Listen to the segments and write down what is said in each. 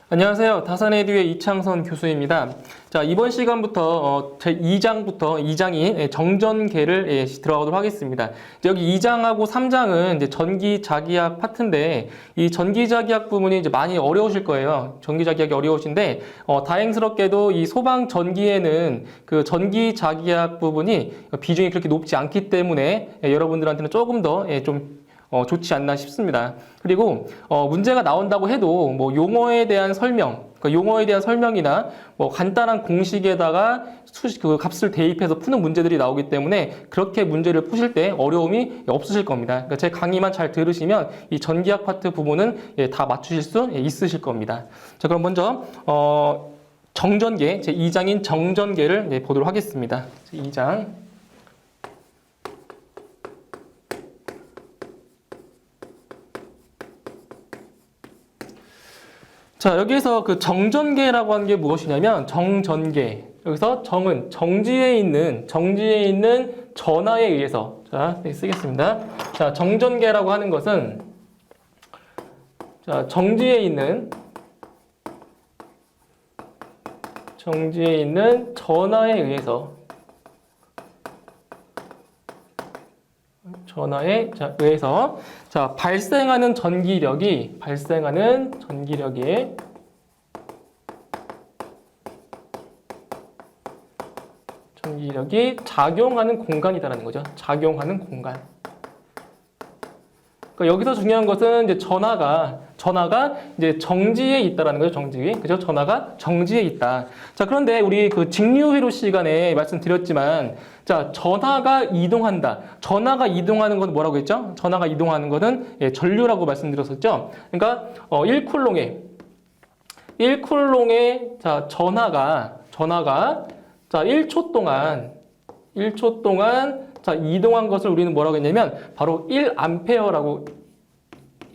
안녕하세요. 다산에듀의 이창선 교수입니다. 자, 이번 시간부터 제 2장인 정전계를 들어가도록 하겠습니다. 여기 2장하고 3장은 이제 전기자기학 파트인데 이 전기자기학 부분이 이제 많이 어려우실 거예요. 전기자기학이 어려우신데 다행스럽게도 이 소방전기에는 그 전기자기학 부분이 비중이 그렇게 높지 않기 때문에 여러분들한테는 조금 더 좋지 않나 싶습니다. 그리고 문제가 나온다고 해도 뭐 용어에 대한 설명, 그러니까 용어에 대한 설명이나 뭐 간단한 공식에다가 그 값을 대입해서 푸는 문제들이 나오기 때문에 그렇게 문제를 푸실 때 어려움이 없으실 겁니다. 그러니까 제 강의만 잘 들으시면 이 전기학 파트 부분은 다 맞추실 수 있으실 겁니다. 자, 그럼 먼저 정전계, 제 2장인 정전계를 보도록 하겠습니다. 2장. 자, 여기에서 그 정전계라고 하는 게 무엇이냐면 정전계. 여기서 정은 정지에 있는 전하에 의해서 쓰겠습니다. 자, 정전계라고 하는 것은 정지에 있는 전하에 의해서 발생하는 전기력이 작용하는 공간이다라는 거죠. 작용하는 공간. 그러니까 여기서 중요한 것은 이제 전하가 이제 정지에 있다라는 거죠. 그죠? 전하가 정지에 있다. 자, 그런데 우리 그 직류회로 시간에 말씀드렸지만, 자, 전하가 이동한다. 전하가 이동하는 건 뭐라고 했죠? 전하가 이동하는 것은 전류라고 말씀드렸었죠. 그러니까 1쿨롱의 자, 전하가 자, 1초 동안 자, 이동한 것을 우리는 뭐라고 했냐면 바로 1암페어라고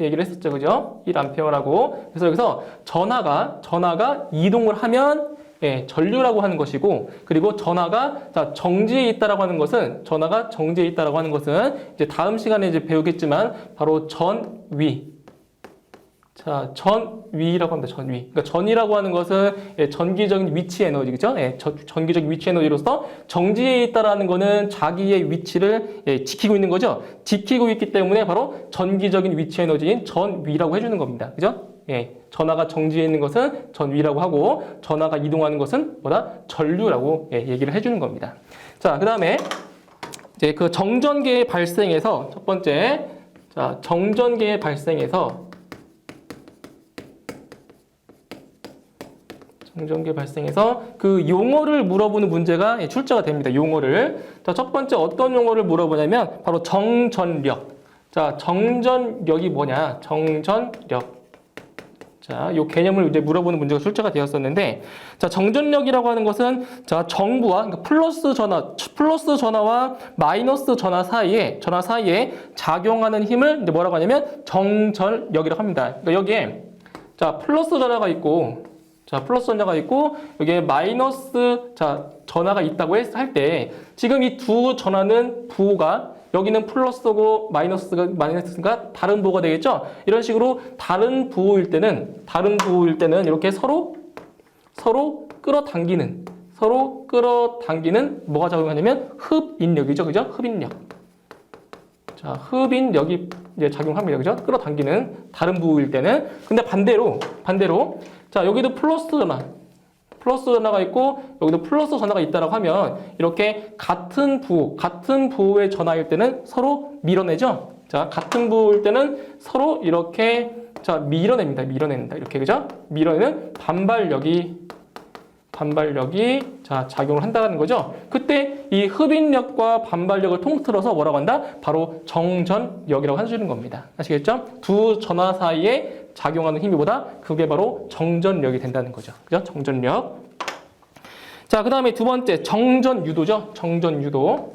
얘기를 했었죠. 그죠? 1암페어라고. 그래서 여기서 전하가 이동을 하면 전류라고 하는 것이고, 그리고 전하가 정지해 있다라고 하는 것은 이제 다음 시간에 이제 배우겠지만 바로 전위. 자, 전위라고 합니다. 전위. 그러니까 전이라고 하는 것은 전기적인 위치 에너지, 그죠? 전기적인 위치 에너지로서 정지해 있다라는 것은 자기의 위치를 지키고 있는 거죠. 지키고 있기 때문에 바로 전기적인 위치 에너지인 전위라고 해주는 겁니다. 그죠? 전하가 정지해 있는 것은 전위라고 하고, 전하가 이동하는 것은 전류라고 얘기를 해주는 겁니다. 자, 그 다음에 이제 그 정전계의 발생에서 첫 번째, 자, 정전계의 발생에서 그 용어를 물어보는 문제가 출제가 됩니다. 용어를. 자, 첫 번째 어떤 용어를 물어보냐면 바로 정전력. 자, 정전력이 뭐냐? 정전력. 자, 요 개념을 이제 물어보는 문제가 출제가 되었었는데, 자, 정전력이라고 하는 것은 자, 정부와 그러니까 플러스 전하와 마이너스 전하 사이에 작용하는 힘을 이제 뭐라고 하냐면 정전력이라고 합니다. 그러니까 여기에 자, 플러스 전하가 있고 여기에 마이너스 전하가 있다고 할 때 지금 이 두 전하는 부호가 여기는 플러스고 마이너스가 다른 부호가 되겠죠? 이런 식으로 다른 부호일 때는 이렇게 서로 끌어당기는 뭐가 작용하냐면 흡인력이죠. 그죠? 흡인력. 자, 흡인력이 이제 작용합니다. 그죠? 끌어당기는 다른 부호일 때는. 근데 반대로 자, 여기도 플러스 전하가 있고 여기도 플러스 전하가 있다라고 하면 이렇게 같은 부호의 전하일 때는 서로 밀어내죠. 자, 같은 부호일 때는 서로 이렇게 밀어냅니다. 이렇게. 그죠? 밀어내는 반발력이 작용을 한다는 거죠. 그때 이 흡인력과 반발력을 통틀어서 뭐라고 한다? 바로 정전력이라고 해주는 겁니다. 아시겠죠? 두 전하 사이에 작용하는 힘이보다 그게 바로 정전력이 된다는 거죠. 그죠? 정전력. 자, 그 다음에 두 번째 정전유도죠. 정전유도.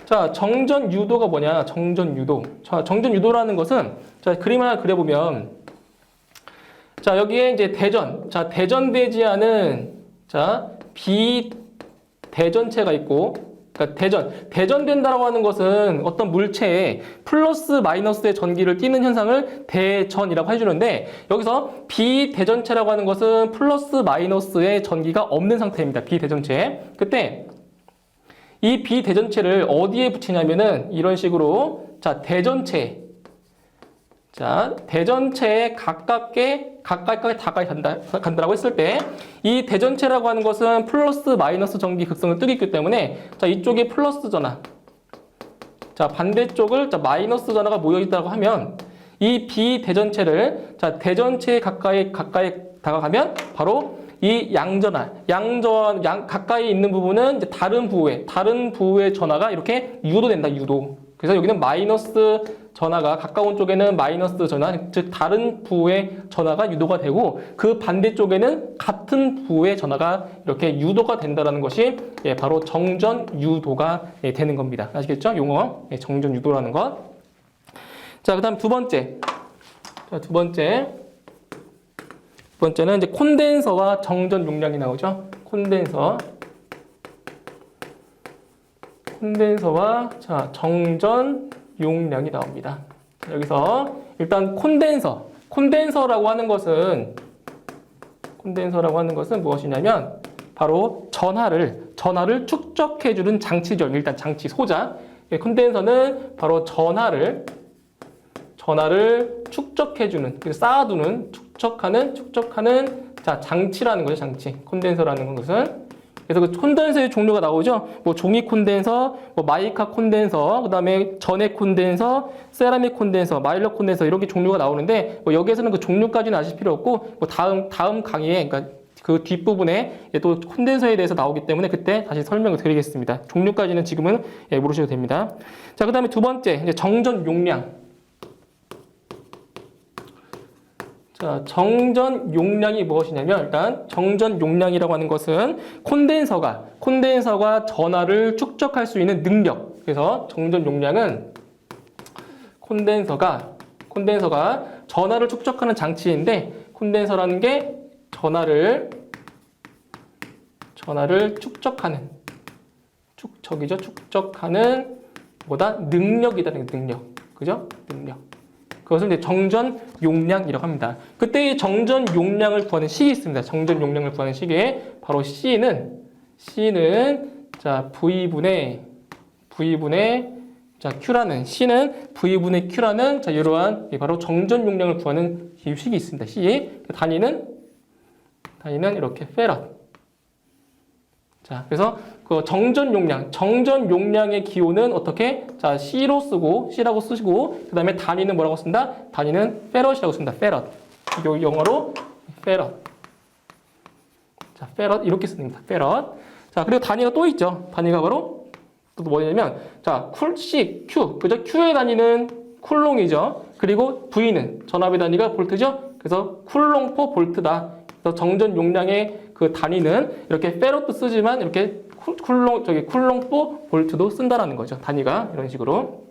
자, 정전유도가 뭐냐? 정전유도. 자, 정전유도라는 것은 자, 그림 하나 그려보면 자, 여기에 이제 대전되지 않은 비대전체가 있고 그러니까 대전된다라고 하는 것은 어떤 물체에 플러스 마이너스의 전기를 띠는 현상을 대전이라고 해주는데 여기서 비대전체라고 하는 것은 플러스 마이너스의 전기가 없는 상태입니다. 비대전체. 그때 이 비대전체를 어디에 붙이냐면은 이런 식으로 자 대전체 자, 대전체에 가깝게 간다라고 했을 때 이 대전체라고 하는 것은 플러스 마이너스 전기 극성을 띠고 있기 때문에 자, 이쪽에 플러스 전하 자, 반대쪽을 자, 마이너스 전하가 모여 있다고 하면 이 비대전체를 자, 대전체에 가까이 다가가면 바로 이 양전하, 가까이 있는 부분은 이제 다른 부호의 전하가 이렇게 유도된다, 유도. 그래서 여기는 마이너스 전하가 가까운 쪽에는 마이너스 전하, 즉 다른 부호의 전하가 유도가 되고 그 반대쪽에는 같은 부호의 전하가 이렇게 유도가 된다는 것이 바로 정전 유도가 되는 겁니다. 아시겠죠? 용어 정전 유도라는 것. 자, 그다음 두 번째. 자, 두 번째는 이제 콘덴서와 정전 용량이 나오죠. 콘덴서와 자, 정전 용량이 나옵니다. 여기서 일단 콘덴서라고 하는 것은 무엇이냐면 바로 전하를 축적해주는 장치죠. 일단 장치 소자. 콘덴서는 바로 전하를 축적해주는, 쌓아두는, 축적하는 자 장치라는 거죠. 장치. 콘덴서라는 것은. 그래서 그 콘덴서의 종류가 나오죠. 뭐 종이 콘덴서, 뭐 마이카 콘덴서, 그다음에 전해 콘덴서, 세라믹 콘덴서, 마일러 콘덴서 이렇게 종류가 나오는데 뭐 여기에서는 그 종류까지는 아실 필요 없고 뭐 다음 강의에 그러니까 그 뒷부분에 또 콘덴서에 대해서 나오기 때문에 그때 다시 설명을 드리겠습니다. 종류까지는 지금은 모르셔도 됩니다. 자, 그다음에 두 번째 이제 정전 용량. 자, 정전 용량이 무엇이냐면 일단 정전 용량이라고 하는 것은 콘덴서가 전하를 축적할 수 있는 능력. 그래서 정전 용량은 콘덴서가 전하를 축적하는 장치인데 콘덴서라는 게 전하를 축적하는 뭐다? 능력이다는 능력. 그죠? 능력. 그것을 이제 정전 용량이라고 합니다. 그때 이 정전 용량을 구하는 식이 있습니다. 정전 용량을 구하는 식에 바로 C는 자 V분의 자 Q라는 C는 V분의 Q라는 자 이러한 바로 정전 용량을 구하는 식이 있습니다. C 단위는 이렇게 페럿. 자, 그래서 그 정전 용량의 기호는 어떻게? 자, C라고 쓰시고, 그 다음에 단위는 뭐라고 쓴다? 단위는 페럿이라고 씁니다. 페럿. 이 영어로 페럿. 자, 페럿 이렇게 씁니다. 페럿. 자, 그리고 단위가 또 있죠. 단위가 바로 또 뭐냐면, 자, C, Q. 그죠? Q의 단위는 쿨롱이죠. 그리고 V는 전압의 단위가 볼트죠. 그래서 쿨롱 포 볼트다. 그래서 정전 용량의 그 단위는 이렇게 페럿도 쓰지만 이렇게 쿨롱 볼트도 쓴다라는 거죠. 단위가 이런 식으로.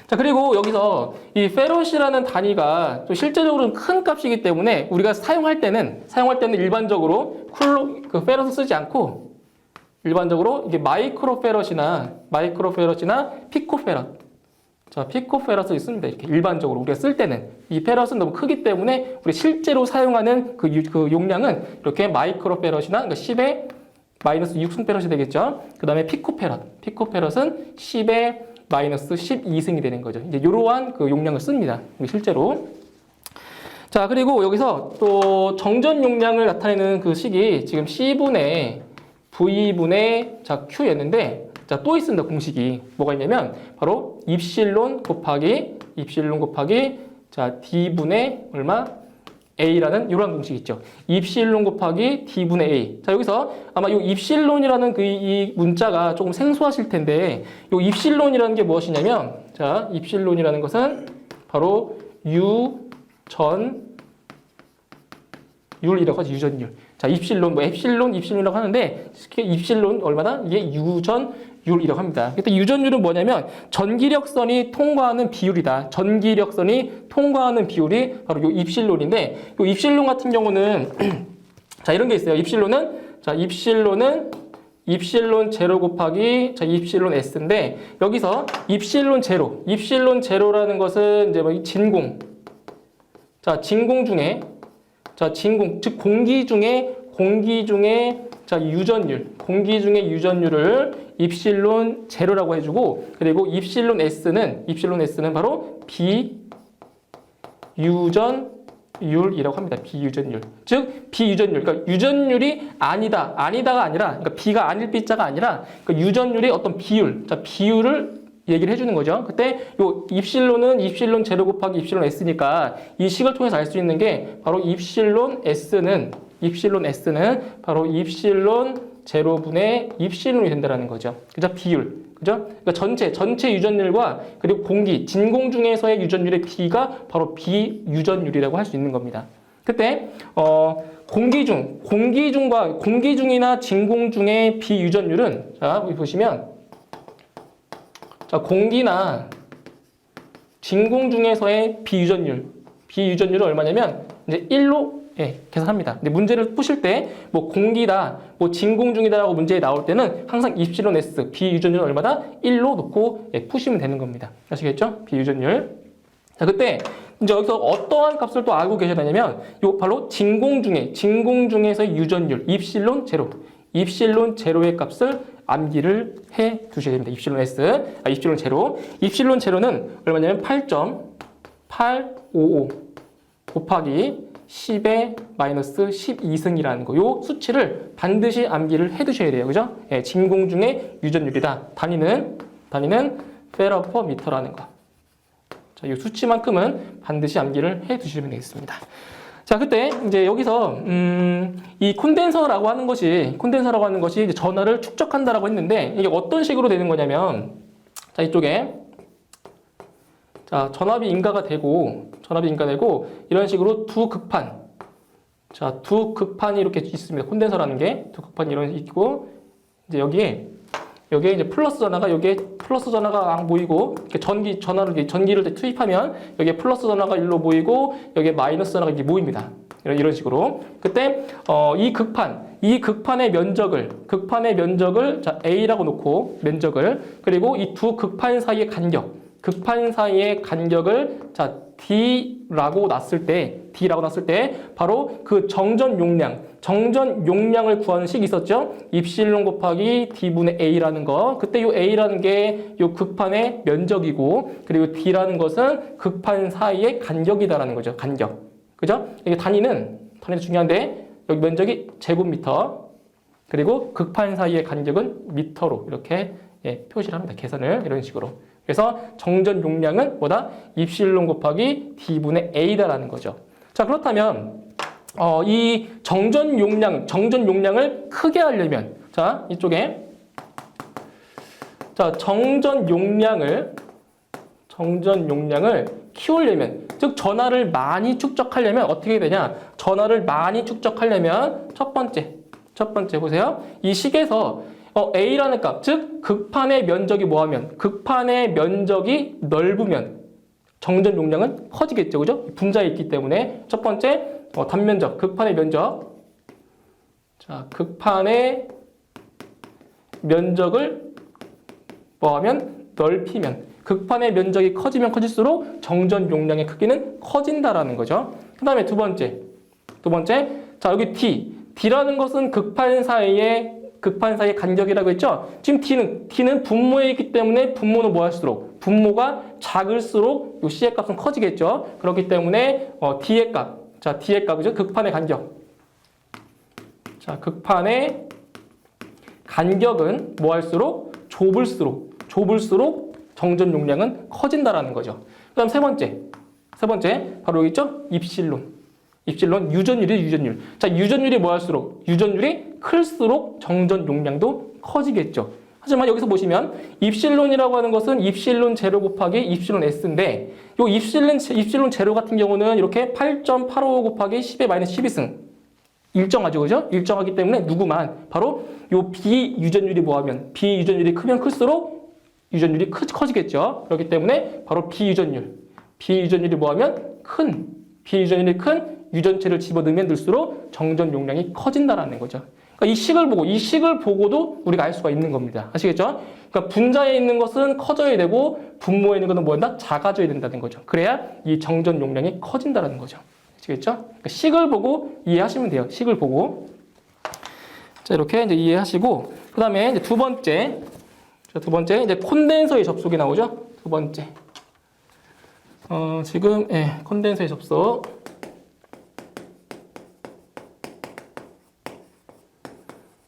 자, 그리고 여기서 이 페럿이라는 단위가 또 실제적으로는 큰 값이기 때문에 우리가 사용할 때는 일반적으로 페럿을 쓰지 않고 일반적으로 이게 마이크로페럿이나 피코페럿. 자, 피코페럿을 있습니다. 이렇게 일반적으로 우리가 쓸 때는 이 페럿은 너무 크기 때문에 우리 실제로 사용하는 그 용량은 이렇게 마이크로페럿이나 그러니까 10의 마이너스 6승페럿이 되겠죠. 그 다음에 피코페럿은 10의 마이너스 12승이 되는 거죠. 이제 이러한 그 용량을 씁니다. 실제로. 자, 그리고 여기서 또 정전 용량을 나타내는 그 식이 지금 C분의 V분의 자 Q였는데 자, 또 있습니다. 공식이. 뭐가 있냐면 바로 입실론 곱하기 자, D분의 얼마? A라는 이런 공식이 있죠. 입실론 곱하기 D분의 A. 자, 여기서 아마 이 입실론이라는 이 문자가 조금 생소하실 텐데 이 입실론이라는 게 무엇이냐면 자, 입실론이라는 것은 바로 유전율이라고 하죠. 유전율. 자, 입실론, 뭐 입실론이라고 하는데 입실론 얼마나? 이게 유전율이라고 합니다. 그때 유전율은 뭐냐면 전기력선이 통과하는 비율이다. 전기력선이 통과하는 비율이 바로 요 입실론인데 요 입실론 같은 경우는 자, 이런 게 있어요. 입실론은 입실론 제로 곱하기 자 입실론 S인데 여기서 입실론 제로라는 것은 이제 뭐 진공 자 진공 중에 자 진공 즉 공기 중에 자 유전율을 입실론 제로라고 해주고 그리고 입실론 S는 바로 비유전율이라고 합니다. 비유전율. 즉 비유전율. 그러니까 유전율이 아니다가 아니라 그러니까 B가 아닐 B자가 아니라 그 유전율의 어떤 비율을 얘기를 해주는 거죠. 그때 요 입실론은 입실론 제로 곱하기 입실론 S니까 이 식을 통해서 알 수 있는 게 바로 입실론 S는 바로 입실론 제로분의 입실론이 된다는 거죠. 그죠? 비율. 그죠? 그러니까 전체 유전율과 그리고 진공 중에서의 유전율의 B가 바로 비유전율이라고 할 수 있는 겁니다. 그때 공기 중이나 진공 중의 비유전율은 자, 여기 보시면 자, 공기나 진공 중에서의 비유전율은 얼마냐면 이제 1로 계산합니다. 근데 문제를 푸실 때 뭐 공기다, 뭐 진공 중이다라고 문제에 나올 때는 항상 입실론 S 비유전율은 얼마다 1로 놓고 푸시면 되는 겁니다. 아시겠죠? 비유전율. 자, 그때 이제 여기서 어떠한 값을 또 알고 계셔야 되냐면 요 바로 진공 중에서의 유전율 입실론 제로의 값을 암기를 해 두셔야 됩니다. 입실론 S, 입실론 제로. 입실론 제로는 얼마냐면 8.855 곱하기 10의 마이너스 12승이라는 거. 요 수치를 반드시 암기를 해 두셔야 돼요. 그죠? 진공 중의 유전율이다. 단위는 페라퍼미터라는 거. 자, 이 수치만큼은 반드시 암기를 해 두시면 되겠습니다. 자, 그때 이제 여기서 이 콘덴서라고 하는 것이 이제 전하를 축적한다라고 했는데 이게 어떤 식으로 되는 거냐면 자, 이쪽에 자, 전압이 인가가 되고 이런 식으로 두 극판이 이렇게 있습니다. 콘덴서라는 게 두 극판이 이런 식으로 있고 이제 여기에 이제 플러스 전하가 모이고 이렇게 전기를 투입하면 여기에 플러스 전하가 일로 모이고 여기에 마이너스 전하가 이렇게 모입니다. 이런 식으로. 그때 이 극판의 면적을 자 A라고 놓고 그리고 이 두 극판 사이의 간격을 자 D라고 놨을 때 바로 그 정전 용량을 구하는 식이 있었죠. 입실론 곱하기 D분의 A라는 거. 그때 요 A라는 게 요 극판의 면적이고 그리고 D라는 것은 극판 사이의 간격이다라는 거죠. 간격. 그죠? 이게 단위는 중요한데 여기 면적이 제곱미터 그리고 극판 사이의 간격은 미터로 이렇게 표시를 합니다. 계산을 이런 식으로. 그래서 정전 용량은 뭐다? 입실론 곱하기 D분의 A다라는 거죠. 자, 그렇다면 이 정전 용량을 크게 하려면 자, 이쪽에 자, 정전 용량을 키우려면 즉 전하를 많이 축적하려면 어떻게 되냐? 전하를 많이 축적하려면 첫 번째 보세요. 이 식에서 A라는 값, 즉 극판의 면적이 극판의 면적이 넓으면 정전 용량은 커지겠죠, 그죠? 분자에 있기 때문에 첫 번째 단면적, 극판의 면적. 자, 극판의 면적을 넓히면 극판의 면적이 커지면 커질수록 정전 용량의 크기는 커진다라는 거죠. 그 다음에 두 번째, 자 여기 D라는 것은 극판 사이의 간격이라고 했죠. 지금 D는 분모에 있기 때문에 분모가 작을수록 요 C의 값은 커지겠죠. 그렇기 때문에 D의 값이죠. 극판의 간격. 자, 극판의 간격은 좁을수록 정전 용량은 커진다라는 거죠. 그다음 세 번째 바로 여기 있죠. 입실론 유전율. 자, 유전율이 유전율이 클수록 정전 용량도 커지겠죠. 하지만 여기서 보시면 입실론이라고 하는 것은 입실론 제로 곱하기 입실론 S인데 요 입실론 제로 같은 경우는 이렇게 8.855 곱하기 10의 마이너스 12승 일정하죠, 그죠? 일정하기 때문에 누구만 바로 요 비유전율이 비유전율이 크면 클수록 유전율이 커지겠죠. 그렇기 때문에 바로 비유전율이 큰 유전체를 집어넣으면 넣을수록 정전 용량이 커진다라는 거죠. 그러니까 이 식을 보고도 우리가 알 수가 있는 겁니다. 아시겠죠? 그러니까 분자에 있는 것은 커져야 되고 분모에 있는 것은 뭐다? 작아져야 된다는 거죠. 그래야 이 정전 용량이 커진다는 거죠. 아시겠죠? 그러니까 식을 보고 이해하시면 돼요. 식을 보고. 자, 이렇게 이제 이해하시고, 그 다음에 이제 두 번째 이제 콘덴서의 접속이 나오죠. 두 번째. 지금, 콘덴서의 접속.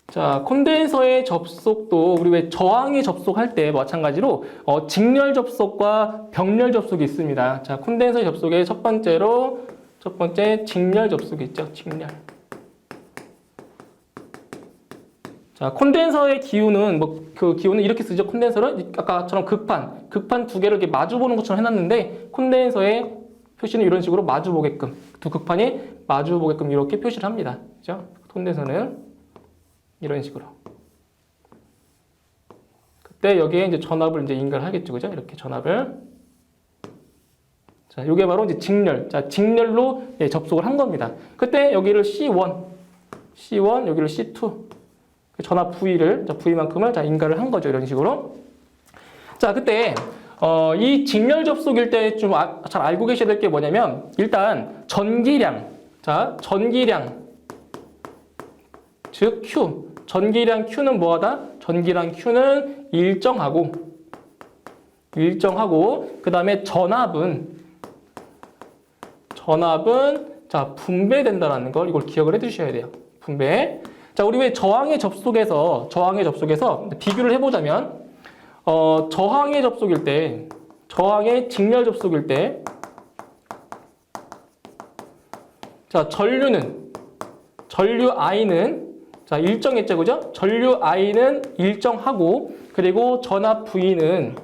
자, 콘덴서의 접속도 우리 왜 저항에 접속할 때 마찬가지로 직렬 접속과 병렬 접속이 있습니다. 자, 콘덴서의 접속의 첫 번째 직렬 접속이 있죠. 직렬. 자, 콘덴서의 기호는 그 기호는 이렇게 쓰죠. 콘덴서를 아까처럼 극판 두 개를 이렇게 마주 보는 것처럼 해놨는데 콘덴서의 표시는 이런 식으로 마주 보게끔 두 극판이 마주 보게끔 이렇게 표시를 합니다. 그죠? 콘덴서는 이런 식으로. 그때 여기에 이제 전압을 이제 인가를 하겠죠. 그죠? 이렇게 전압을. 자, 요게 바로 이제 직렬. 자, 직렬로 접속을 한 겁니다. 그때 여기를 C1, 여기를 C2. 전압 V만큼을 인가를 한 거죠. 이런 식으로. 자, 그때, 이 직렬 접속일 때 좀 잘 알고 계셔야 될 게 뭐냐면, 일단 전기량. 자, 전기량. 즉, Q. 전기량 Q는 뭐하다? 전기량 Q는 일정하고, 그 다음에 전압은 자, 분배된다는 걸 이걸 기억을 해 두셔야 돼요. 분배. 자, 우리 왜 저항의 접속에서 비교를 해보자면, 저항의 직렬 접속일 때, 자, 전류 I는 자, 일정했죠, 그죠? 전류 I는 일정하고, 그리고 전압 V는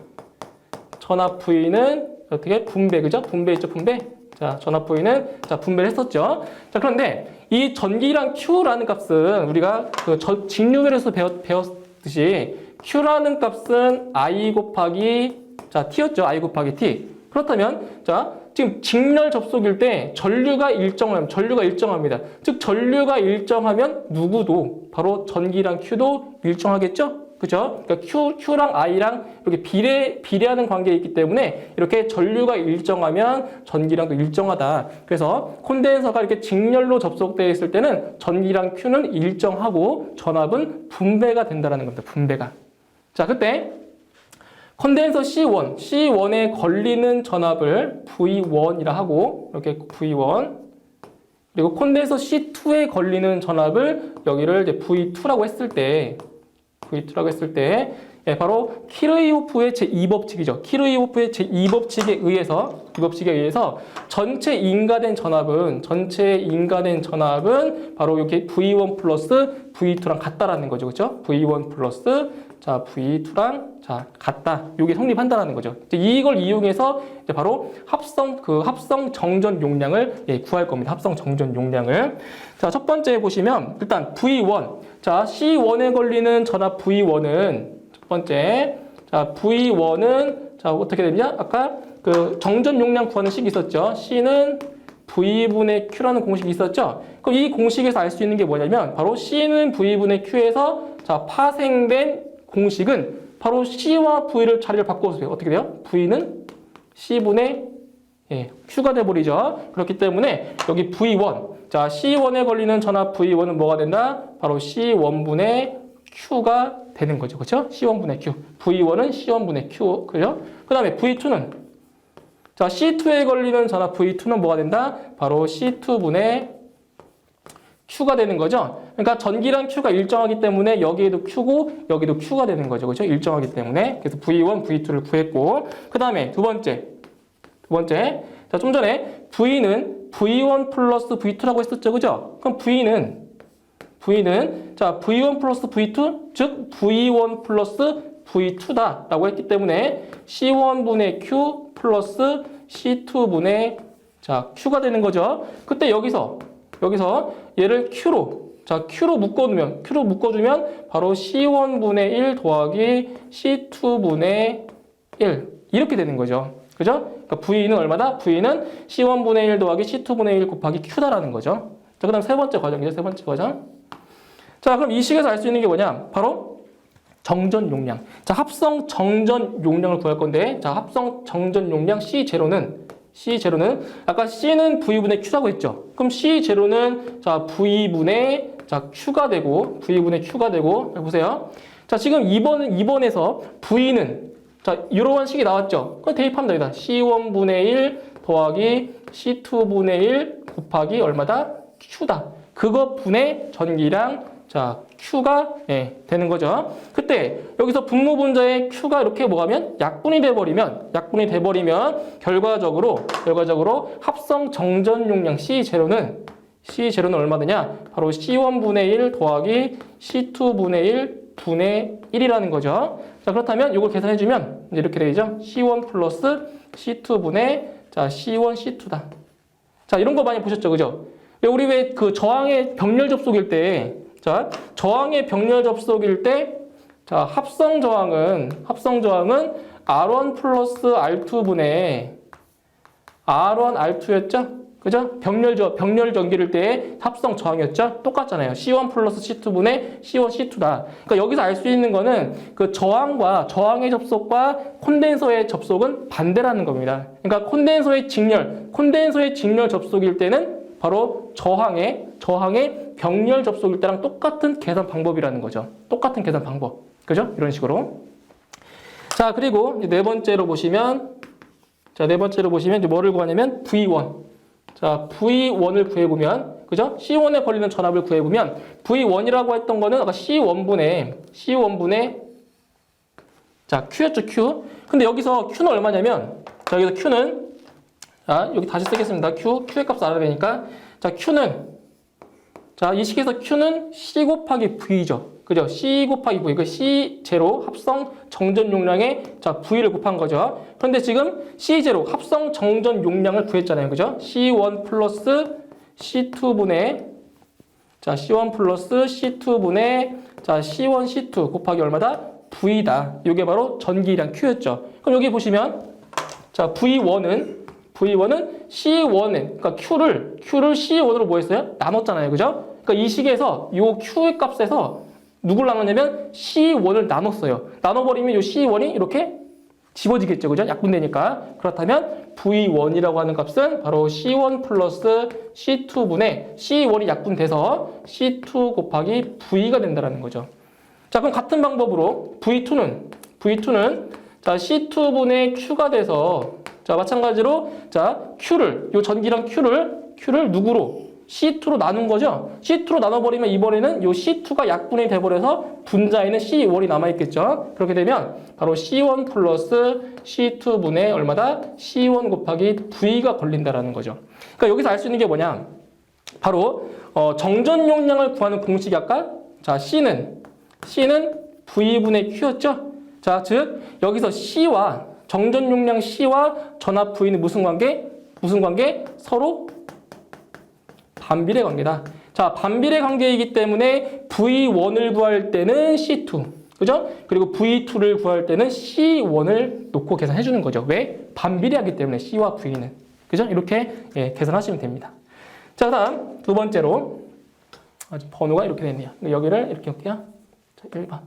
어떻게? 분배, 그죠? 분배했죠, 분배? 자, 전압 V는, 자, 분배를 했었죠. 자, 그런데 이 전기량 Q라는 값은 우리가 직류별에서 배웠듯이 Q라는 값은 I 곱하기, 자, T였죠, I 곱하기 T. 그렇다면, 자, 지금 직렬 접속일 때 전류가 일정합니다. 즉 전류가 일정하면 누구도 바로 전기량 Q도 일정하겠죠? 그죠? 그러니까 Q랑 I랑 이렇게 비례하는 관계에 있기 때문에 이렇게 전류가 일정하면 전기량도 일정하다. 그래서 콘덴서가 이렇게 직렬로 접속되어 있을 때는 전기량 Q는 일정하고 전압은 분배가 된다는 겁니다. 분배가. 자, 그때 콘덴서 C1에 걸리는 전압을 V1이라 하고, 이렇게 V1. 그리고 콘덴서 C2에 걸리는 전압을 여기를 이제 V2라고 했을 때, 바로 키르이호프의 제2법칙이죠. 키르이호프의 제2법칙에 의해서 전체 인가된 전압은 바로 이렇게 V1 플러스 V2랑 같다라는 거죠. 그렇죠? V1 플러스 자, V2랑 자, 같다. 이게 성립한다라는 거죠. 이걸 이용해서 이제 바로 합성 정전 용량을 구할 겁니다. 합성 정전 용량을. 자, 첫 번째 보시면 일단 V1. 자, C1에 걸리는 전압 V1은 첫 번째. 자, V1은 자, 어떻게 되냐? 아까 그 정전 용량 구하는 식이 있었죠. C는 V분의 Q라는 공식이 있었죠. 그럼 이 공식에서 알 수 있는 게 뭐냐면 바로 C는 V분의 Q에서 자, 파생된 공식은 바로 C와 V를 자리를 바꿔주세요. 어떻게 돼요? V는 C분의 Q가 돼버리죠. 그렇기 때문에 여기 V1. 자, C1에 걸리는 전압 V1은 뭐가 된다? 바로 C1분의 Q가 되는 거죠. 그렇죠? C1분의 Q. V1은 C1분의 Q. 그죠? 그 다음에 V2는 자, C2에 걸리는 전압 V2는 뭐가 된다? 바로 C2분의 Q가 되는 거죠. 그러니까 전기량 Q가 일정하기 때문에 여기에도 Q고 여기도 Q가 되는 거죠. 그렇죠? 일정하기 때문에. 그래서 V1, V2를 구했고 그 다음에 두 번째. 자, 좀 전에 V는 V1 플러스 V2라고 했었죠. 그죠? 그럼 V는 자, V1 플러스 V2 즉 V1 플러스 V2다 라고 했기 때문에 C1분의 Q 플러스 C2분의 자, Q가 되는 거죠. 그때 여기서 얘를 Q로 묶어주면 바로 C1분의 1 더하기 C2분의 1 이렇게 되는 거죠. 그죠? 그러니까 V는 얼마다? V는 C1분의 1 더하기 C2분의 1 곱하기 Q다라는 거죠. 자, 그 다음 세 번째 과정이죠. 자, 자, 그럼 이 식에서 알 수 있는 게 뭐냐? 바로 정전 용량. 자, 합성 정전 용량을 구할 건데, 자, 합성 정전 용량 C0는 아까 C는 V분의 Q라고 했죠. 그럼 C0는 자, V분의 자, Q가 되고, 보세요. 자, 지금 2번에서 V는 자, 이러한 식이 나왔죠. 그럼 대입하면 됩니다. C1분의 1 더하기 C2분의 1 곱하기 얼마다? Q다. 그거 분의 전기량, 자, Q가 되는 거죠. 그때 여기서 분모분자의 Q가 이렇게 뭐하면 약분이 돼버리면 결과적으로 합성 정전 용량 C0는 얼마 되냐? 바로 C1분의 1 더하기 C2분의 1 분의 1이라는 거죠. 자, 그렇다면 이걸 계산해주면 이렇게 되죠. C1 플러스 C2분의 자, C1, C2다. 자, 이런 거 많이 보셨죠, 그죠? 우리 왜 그 저항의 병렬 접속일 때, 자, 자, 합성 저항은 R1 플러스 R2분의 R1, R2였죠? 그죠? 병렬 전기일 때 합성 저항이었죠? 똑같잖아요. C1 플러스 C2분의 C1, C2다. 그러니까 여기서 알 수 있는 거는 그 저항의 접속과 콘덴서의 접속은 반대라는 겁니다. 그러니까 콘덴서의 직렬 접속일 때는 바로 저항의 병렬 접속일 때랑 똑같은 계산 방법이라는 거죠. 똑같은 계산 방법. 그죠? 이런 식으로. 자, 그리고 네 번째로 보시면 이제 뭐를 구하냐면 V1. 자, V1을 구해보면, 그죠? C1에 걸리는 전압을 구해보면, V1이라고 했던 거는 아까 C1분의, 자, Q였죠, Q. 근데 여기서 Q는 얼마냐면, 자, 여기서 Q는, 자, 여기 다시 쓰겠습니다. Q의 값을 알아야 되니까. 자, 자, 이 식에서 Q는 C 곱하기 V죠. 그죠? C 곱하기 V. 그 C0 합성 정전 용량에 자, V를 곱한 거죠. 그런데 지금 C0 합성 정전 용량을 구했잖아요. 그죠? C1 플러스 C2분의 자, C1 플러스 C2분의 자, C1, C2 곱하기 얼마다? V다. 이게 바로 전기량 Q였죠. 그럼 여기 보시면 자, V1은 C1은 그러니까 Q를 C1으로 뭐 했어요? 나눴잖아요. 그죠? 그러니까 이 식에서 이 Q의 값에서 누굴 나눴냐면 C1을 나눴어요. 나눠버리면 이 C1이 이렇게 집어지겠죠. 그죠? 약분되니까. 그렇다면 V1이라고 하는 값은 바로 C1 플러스 C2분의 C1이 약분돼서 C2 곱하기 V가 된다는 거죠. 자, 그럼 같은 방법으로 V2는 자, C2분의 Q가 돼서 자, 마찬가지로 자, 요 전기량 Q를 누구로? C2로 나눈 거죠. C2로 나눠버리면 이번에는 이 C2가 약분이 돼버려서 분자에는 C1이 남아있겠죠. 그렇게 되면 바로 C1 플러스 C2분의 얼마다? C1 곱하기 V가 걸린다라는 거죠. 그러니까 여기서 알 수 있는 게 뭐냐? 바로 정전 용량을 구하는 공식이 아까 자, C는 V분의 Q였죠. 자, 즉 여기서 C와 정전 용량 C와 전압 V는 무슨 관계? 서로 반비례 관계다. 자, 반비례 관계이기 때문에 V1을 구할 때는 C2. 그죠? 그리고 V2를 구할 때는 C1을 놓고 계산해 주는 거죠. 왜? 반비례하기 때문에 C와 V는. 그죠? 이렇게 계산하시면 됩니다. 자, 다음 두 번째로 번호가 이렇게 됐네요. 여기를 이렇게 할게요. 자, 1번.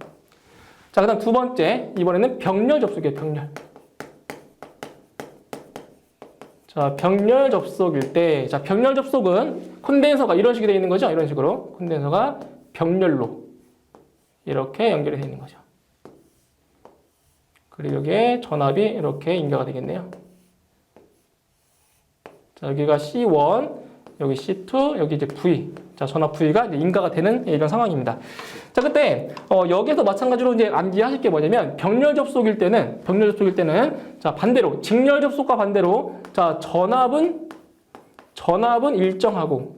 자, 그다음 두 번째. 이번에는 병렬 접속이에요. 병렬. 자, 병렬 접속일 때, 자, 병렬 접속은 콘덴서가 이런 식이 되어 있는 거죠. 이런 식으로. 콘덴서가 병렬로 이렇게 연결이 되어 있는 거죠. 그리고 여기에 전압이 이렇게 인가가 되겠네요. 자, 여기가 C1, 여기 C2, 여기 이제 V. 자, 전압 V가 이제 인가가 되는 이런 상황입니다. 자, 그때 여기에서 마찬가지로 이제 암기하실 게 뭐냐면 병렬 접속일 때는 자, 반대로 직렬 접속과 반대로 자, 전압은 일정하고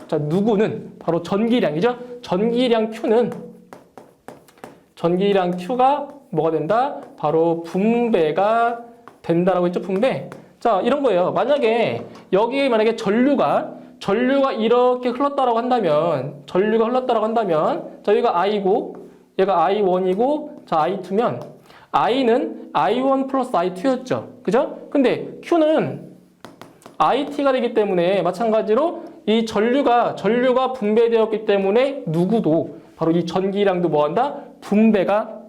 자, 누구는 바로 전기량이죠. 전기량 Q가 뭐가 된다? 바로 분배가 된다라고 했죠. 분배. 자, 이런 거예요. 만약에 여기 전류가 이렇게 흘렀다라고 한다면 자, 여기가 I고 얘가 I1이고 자, I2면 I는 I1 플러스 I2였죠. 그죠? 근데 Q는 IT가 되기 때문에 마찬가지로 이 전류가 분배되었기 때문에 누구도 바로 이 전기량도 뭐한다? 분배가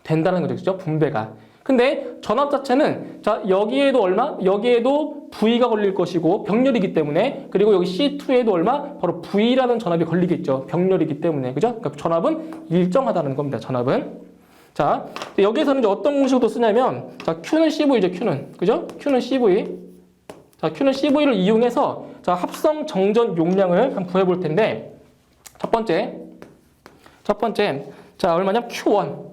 된다는 거죠. 그죠? 분배가. 근데 전압 자체는 자 여기에도 얼마? 여기에도 V가 걸릴 것이고 병렬이기 때문에 그리고 여기 C2에도 얼마? 바로 V라는 전압이 걸리겠죠. 병렬이기 때문에. 그죠? 그러니까 전압은 일정하다는 겁니다. 전압은. 자, 여기에서는 이제 어떤 공식도 쓰냐면 자, Q는 CV죠. Q는. 그죠? Q는 CV. 자, Q는 CV를 이용해서 자, 합성 정전 용량을 한번 구해 볼 텐데 첫 번째. 자, 얼마냐면 Q1.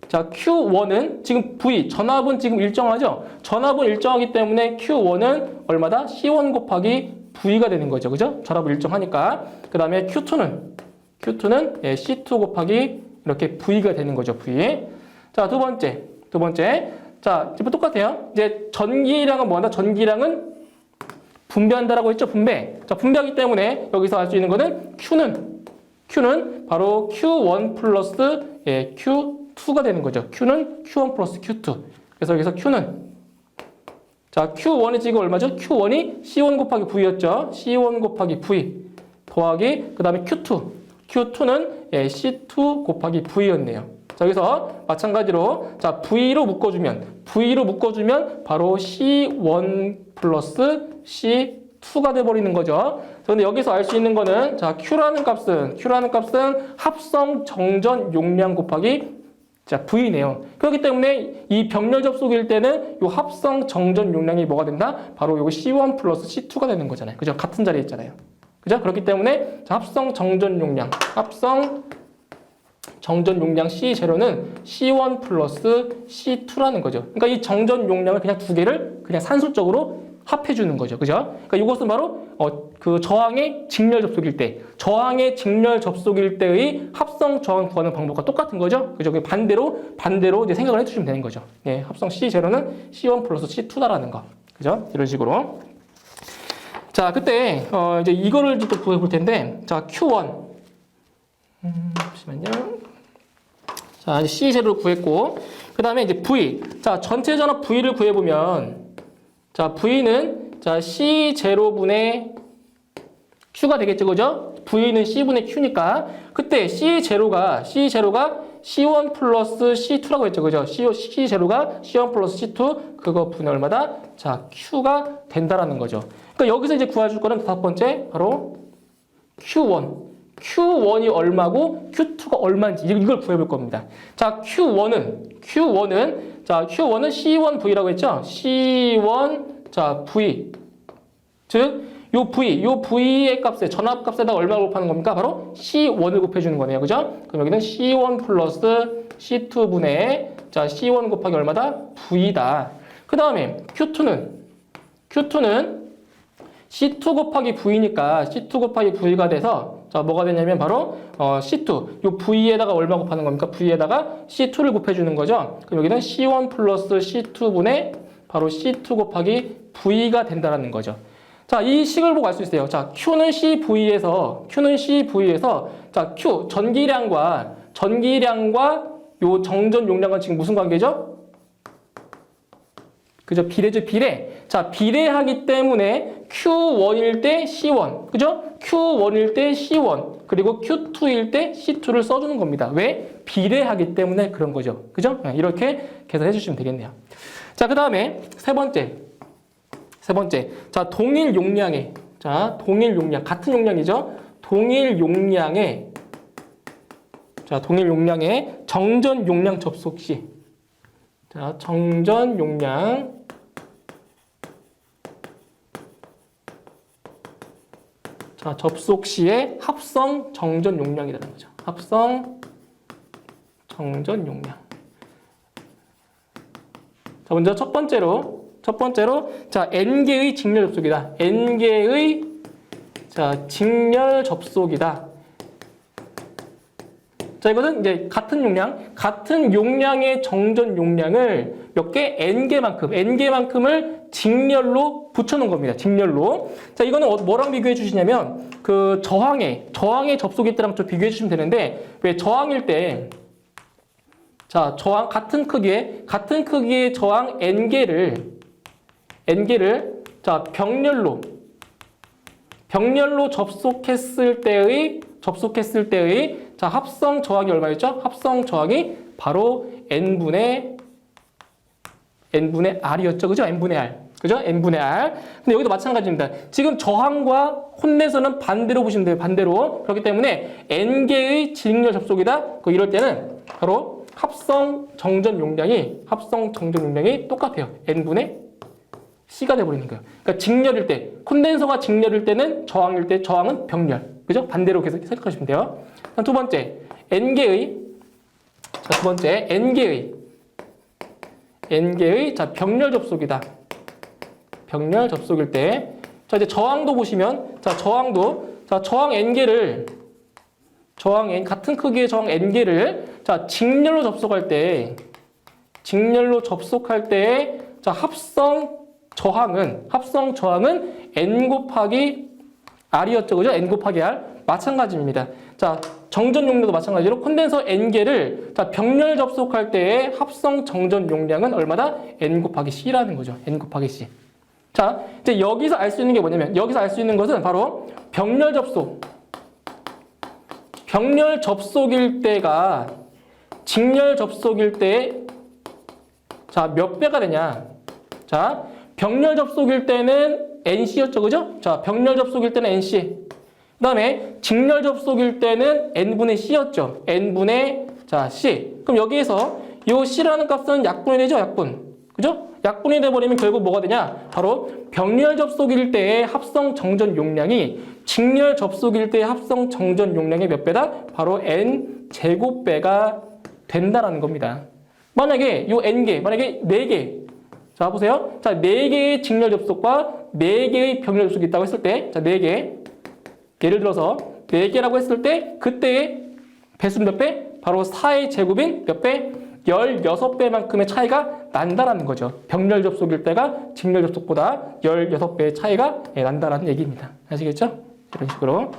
자, Q1은 지금 V, 전압은 지금 일정하죠? 전압은 일정하기 때문에 Q1은 얼마다? C1 곱하기 V가 되는 거죠. 그죠? 전압을 일정하니까. 그 다음에 Q2는 예, C2 곱하기 이렇게 V가 되는 거죠. V. 자, 두 번째. 자, 지금 똑같아요. 이제 전기량은 뭐한다? 전기량은 분배한다라고 했죠? 분배. 자, 분배하기 때문에 여기서 알 수 있는 거는 Q는 바로 Q1 플러스 예, Q2가 되는 거죠. Q는 Q1 플러스 Q2. 그래서 여기서 Q는 자, Q1이 지금 얼마죠? Q1이 C1 곱하기 V였죠. C1 곱하기 V 더하기 그 다음에 Q2는 예, C2 곱하기 V였네요. 자, 여기서 마찬가지로 자, V로 묶어주면 바로 C1 플러스 C2가 돼버리는 거죠. 그런데 여기서 알 수 있는 거는 자, Q라는 값은 합성 정전 용량 곱하기 자, V네요. 그렇기 때문에 이 병렬 접속일 때는 이 합성 정전 용량이 뭐가 된다? 바로 요거 C1 플러스 C2가 되는 거잖아요. 그죠? 같은 자리에 있잖아요. 그죠? 그렇기 때문에 자, 합성 정전 용량 C0는 C1 플러스 C2라는 거죠. 그러니까 이 정전 용량을 그냥 두 개를 그냥 산술적으로 합해주는 거죠. 그죠? 그러니까 이것은 바로 그 저항의 직렬 접속일 때의 합성 저항 구하는 방법과 똑같은 거죠. 그죠? 반대로 이제 생각을 해주시면 되는 거죠. 예, 합성 C0는 C1 플러스 C2다라는 거. 그죠? 이런 식으로. 자, 그때 이제 이거를 또 구해볼 텐데, 자, Q1. 잠시만요. 자, 이제 C0를 구했고, 그 다음에 이제 V. 자, 전체 전압 V를 구해보면, 자, V는 자, C0분의 Q가 되겠죠, 그죠? V는 C분의 Q니까 그때 C0가 C1 플러스 C2라고 했죠, 그죠? C0가 C1 플러스 C2 그거 분의 얼마다? 자, Q가 된다라는 거죠. 그러니까 여기서 이제 구해줄 거는 다섯 번째 바로 Q1이 얼마고 Q2가 얼마인지 이걸 구해볼 겁니다. 자, Q1은 C1V라고 했죠? C1 자, V. 즉, 요 V의 값에, 전압 값에다 얼마를 곱하는 겁니까? 바로 C1을 곱해주는 거네요. 그죠? 그럼 여기는 C1 플러스 C2분의, 자, C1 곱하기 얼마다? V다. 그 다음에 Q2는 C2 곱하기 V니까 C2 곱하기 V가 돼서, 자, 뭐가 되냐면 바로, C2. 요 V에다가 얼마 곱하는 겁니까? V에다가 C2를 곱해주는 거죠? 그럼 여기는 C1 플러스 C2분의 바로 C2 곱하기 V가 된다는 거죠. 자, 이 식을 보고 알 수 있어요. 자, Q는 CV에서 자, Q 전기량과 요 정전 용량은 지금 무슨 관계죠? 그죠? 비례죠, 비례. 자, 비례하기 때문에 Q1일 때 C1. 그죠? Q1일 때 C1. 그리고 Q2일 때 C2를 써주는 겁니다. 왜? 비례하기 때문에 그런 거죠. 그죠? 이렇게 계산해 주시면 되겠네요. 자, 그 다음에 세 번째. 자, 동일 용량, 같은 용량이죠? 동일 용량의 정전 용량 접속 시. 자, 정전 용량. 자, 접속 시의 합성 정전 용량이라는 거죠. 합성 정전 용량. 자, 먼저 첫 번째로 자, N개의 직렬 접속이다. N개의 자, 직렬 접속이다. 자, 이것은 이제 같은 용량의 정전 용량을 몇 개? N개만큼을 직렬로 붙여놓은 겁니다. 직렬로. 자, 이거는 뭐랑 비교해 주시냐면, 그 저항의 접속일 때랑 좀 비교해 주시면 되는데, 왜 저항일 때, 자, 저항, 같은 크기의 저항 N개를, 자, 병렬로 병렬로 접속했을 때의 자, 합성 저항이 얼마였죠? 합성 저항이 바로 n분의 r이었죠. 그죠? n분의 r. 그죠? n분의 r. 근데 여기도 마찬가지입니다. 지금 저항과 혼내서는 반대로 보시면 돼요. 반대로. 그렇기 때문에 n개의 직렬 접속이다. 이럴 때는 바로 합성 정전 용량이 똑같아요. n분의 c가 돼버리는 거예요. 그러니까 직렬일 때, 콘덴서가 직렬일 때는 저항일 때 저항은 병렬. 그죠? 반대로 계속 생각하시면 돼요. 두 번째, n개의 자, 병렬 접속이다. 병렬 접속일 때. 자, 이제 저항도 보시면, 자, 저항 n개를, 같은 크기의 저항 n개를, 자, 직렬로 접속할 때, 자, 합성 저항은 n 곱하기 r이었죠. 그죠? n 곱하기 r. 마찬가지입니다. 자, 정전 용량도 마찬가지로 콘덴서 n개를 자, 병렬 접속할 때의 합성 정전 용량은 얼마다? n 곱하기 c라는 거죠. n 곱하기 c. 자, 이제 여기서 알 수 있는 게 뭐냐면, 여기서 알 수 있는 것은 바로 병렬 접속일 때가 직렬 접속일 때 자, 몇 배가 되냐? 자, 병렬 접속일 때는 NC였죠. 그죠? 자, 병렬 접속일 때는 NC. 그 다음에 직렬 접속일 때는 N분의 C였죠. N분의 자, C. 그럼 여기에서 이 C라는 값은 약분이 되죠. 약분. 그죠? 약분이 돼버리면 결국 뭐가 되냐? 바로 병렬 접속일 때의 합성 정전 용량이 직렬 접속일 때의 합성 정전 용량의 몇 배다? 바로 N 제곱배가 된다라는 겁니다. 만약에 이 N개, 만약에 4개. 자, 보세요. 자, 4개의 직렬 접속과 4개의 병렬 접속이 있다고 했을 때, 자, 4개. 예를 들어서 4개라고 했을 때, 그때의 배수는 몇 배? 바로 4의 제곱인 몇 배? 16배만큼의 차이가 난다라는 거죠. 병렬 접속일 때가 직렬 접속보다 16배의 차이가 난다라는 얘기입니다. 아시겠죠? 이런 식으로.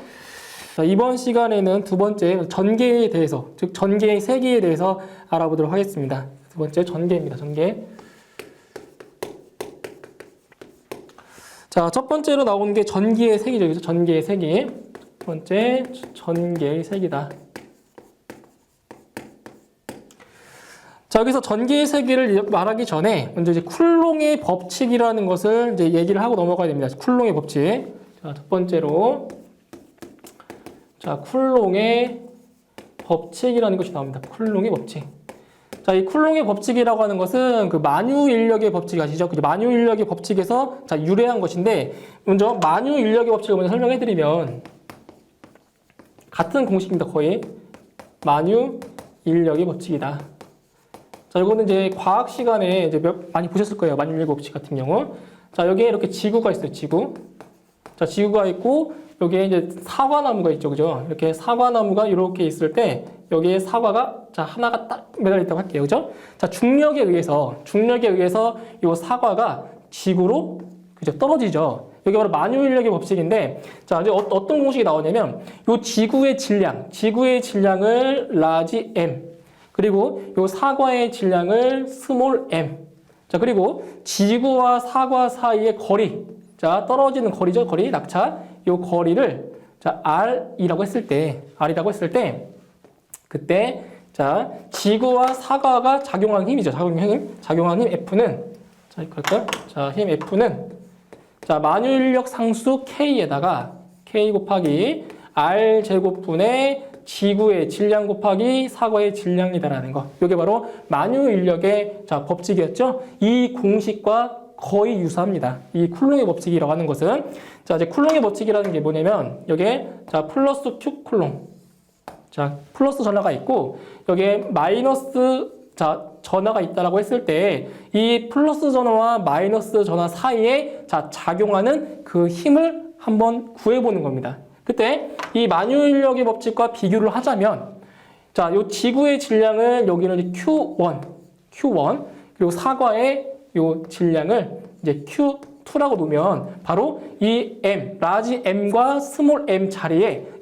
자, 이번 시간에는 두 번째 전개에 대해서, 즉 전개의 세기에 대해서 알아보도록 하겠습니다. 두 번째 전개입니다. 전개. 자, 첫 번째로 나오는 게 전기의 세기죠. 그래서 전기의 세기. 첫 번째, 전기의 세기다. 자, 여기서 전기의 세기를 말하기 전에 먼저 이제 쿨롱의 법칙이라는 것을 이제 얘기를 하고 넘어가야 됩니다. 쿨롱의 법칙. 자, 첫 번째로. 자, 쿨롱의 법칙이라는 것이 나옵니다. 쿨롱의 법칙. 자, 이 쿨롱의 법칙이라고 하는 것은 그 만유 인력의 법칙 아시죠? 그 만유 인력의 법칙에서 자, 유래한 것인데, 먼저 만유 인력의 법칙을 먼저 설명해 드리면, 같은 공식입니다. 거의. 만유 인력의 법칙이다. 자, 이거는 이제 과학 시간에 이제 많이 보셨을 거예요. 만유 인력의 법칙 같은 경우. 자, 여기에 이렇게 지구가 있어요. 지구. 자, 지구가 있고, 여기에 이제 사과나무가 있죠. 그죠? 이렇게 사과나무가 이렇게 있을 때, 여기에 사과가, 자, 하나가 딱 매달려 있다고 할게요. 그죠? 자, 중력에 의해서 이 사과가 지구로, 그죠? 떨어지죠. 여기 바로 만유인력의 법칙인데, 자, 이제 어떤 공식이 나오냐면, 이 지구의 질량을 라지 m, 그리고 이 사과의 질량을 스몰 m, 자, 그리고 지구와 사과 사이의 거리, 자, 떨어지는 거리죠. 거리, 낙차. 이 거리를, 자, R이라고 했을 때, 그때, 자, 지구와 사과가 작용하는 힘이죠. 작용하는 힘 F는, 자, 이거 할까요? 자, 힘 F는, 자, 만유인력 상수 K에다가, K 곱하기 R 제곱분의 지구의 질량 곱하기 사과의 질량이다라는 거. 이게 바로 만유인력의, 자, 법칙이었죠. 이 공식과 거의 유사합니다. 이 쿨롱의 법칙이라고 하는 것은, 자, 이제 쿨롱의 법칙이라는 게 뭐냐면, 여기에, 자, 플러스 Q 쿨롱. 자, 플러스 전하가 있고, 여기에 마이너스, 자, 전하가 있다라고 했을 때, 이 플러스 전하와 마이너스 전하 사이에, 자, 작용하는 그 힘을 한번 구해보는 겁니다. 그때, 이 만유인력의 법칙과 비교를 하자면, 자, 요 지구의 질량을 여기는 Q1, 그리고 사과의 요 질량을 이제 Q2라고 놓으면 바로 이 M, 라지 M과 스몰 M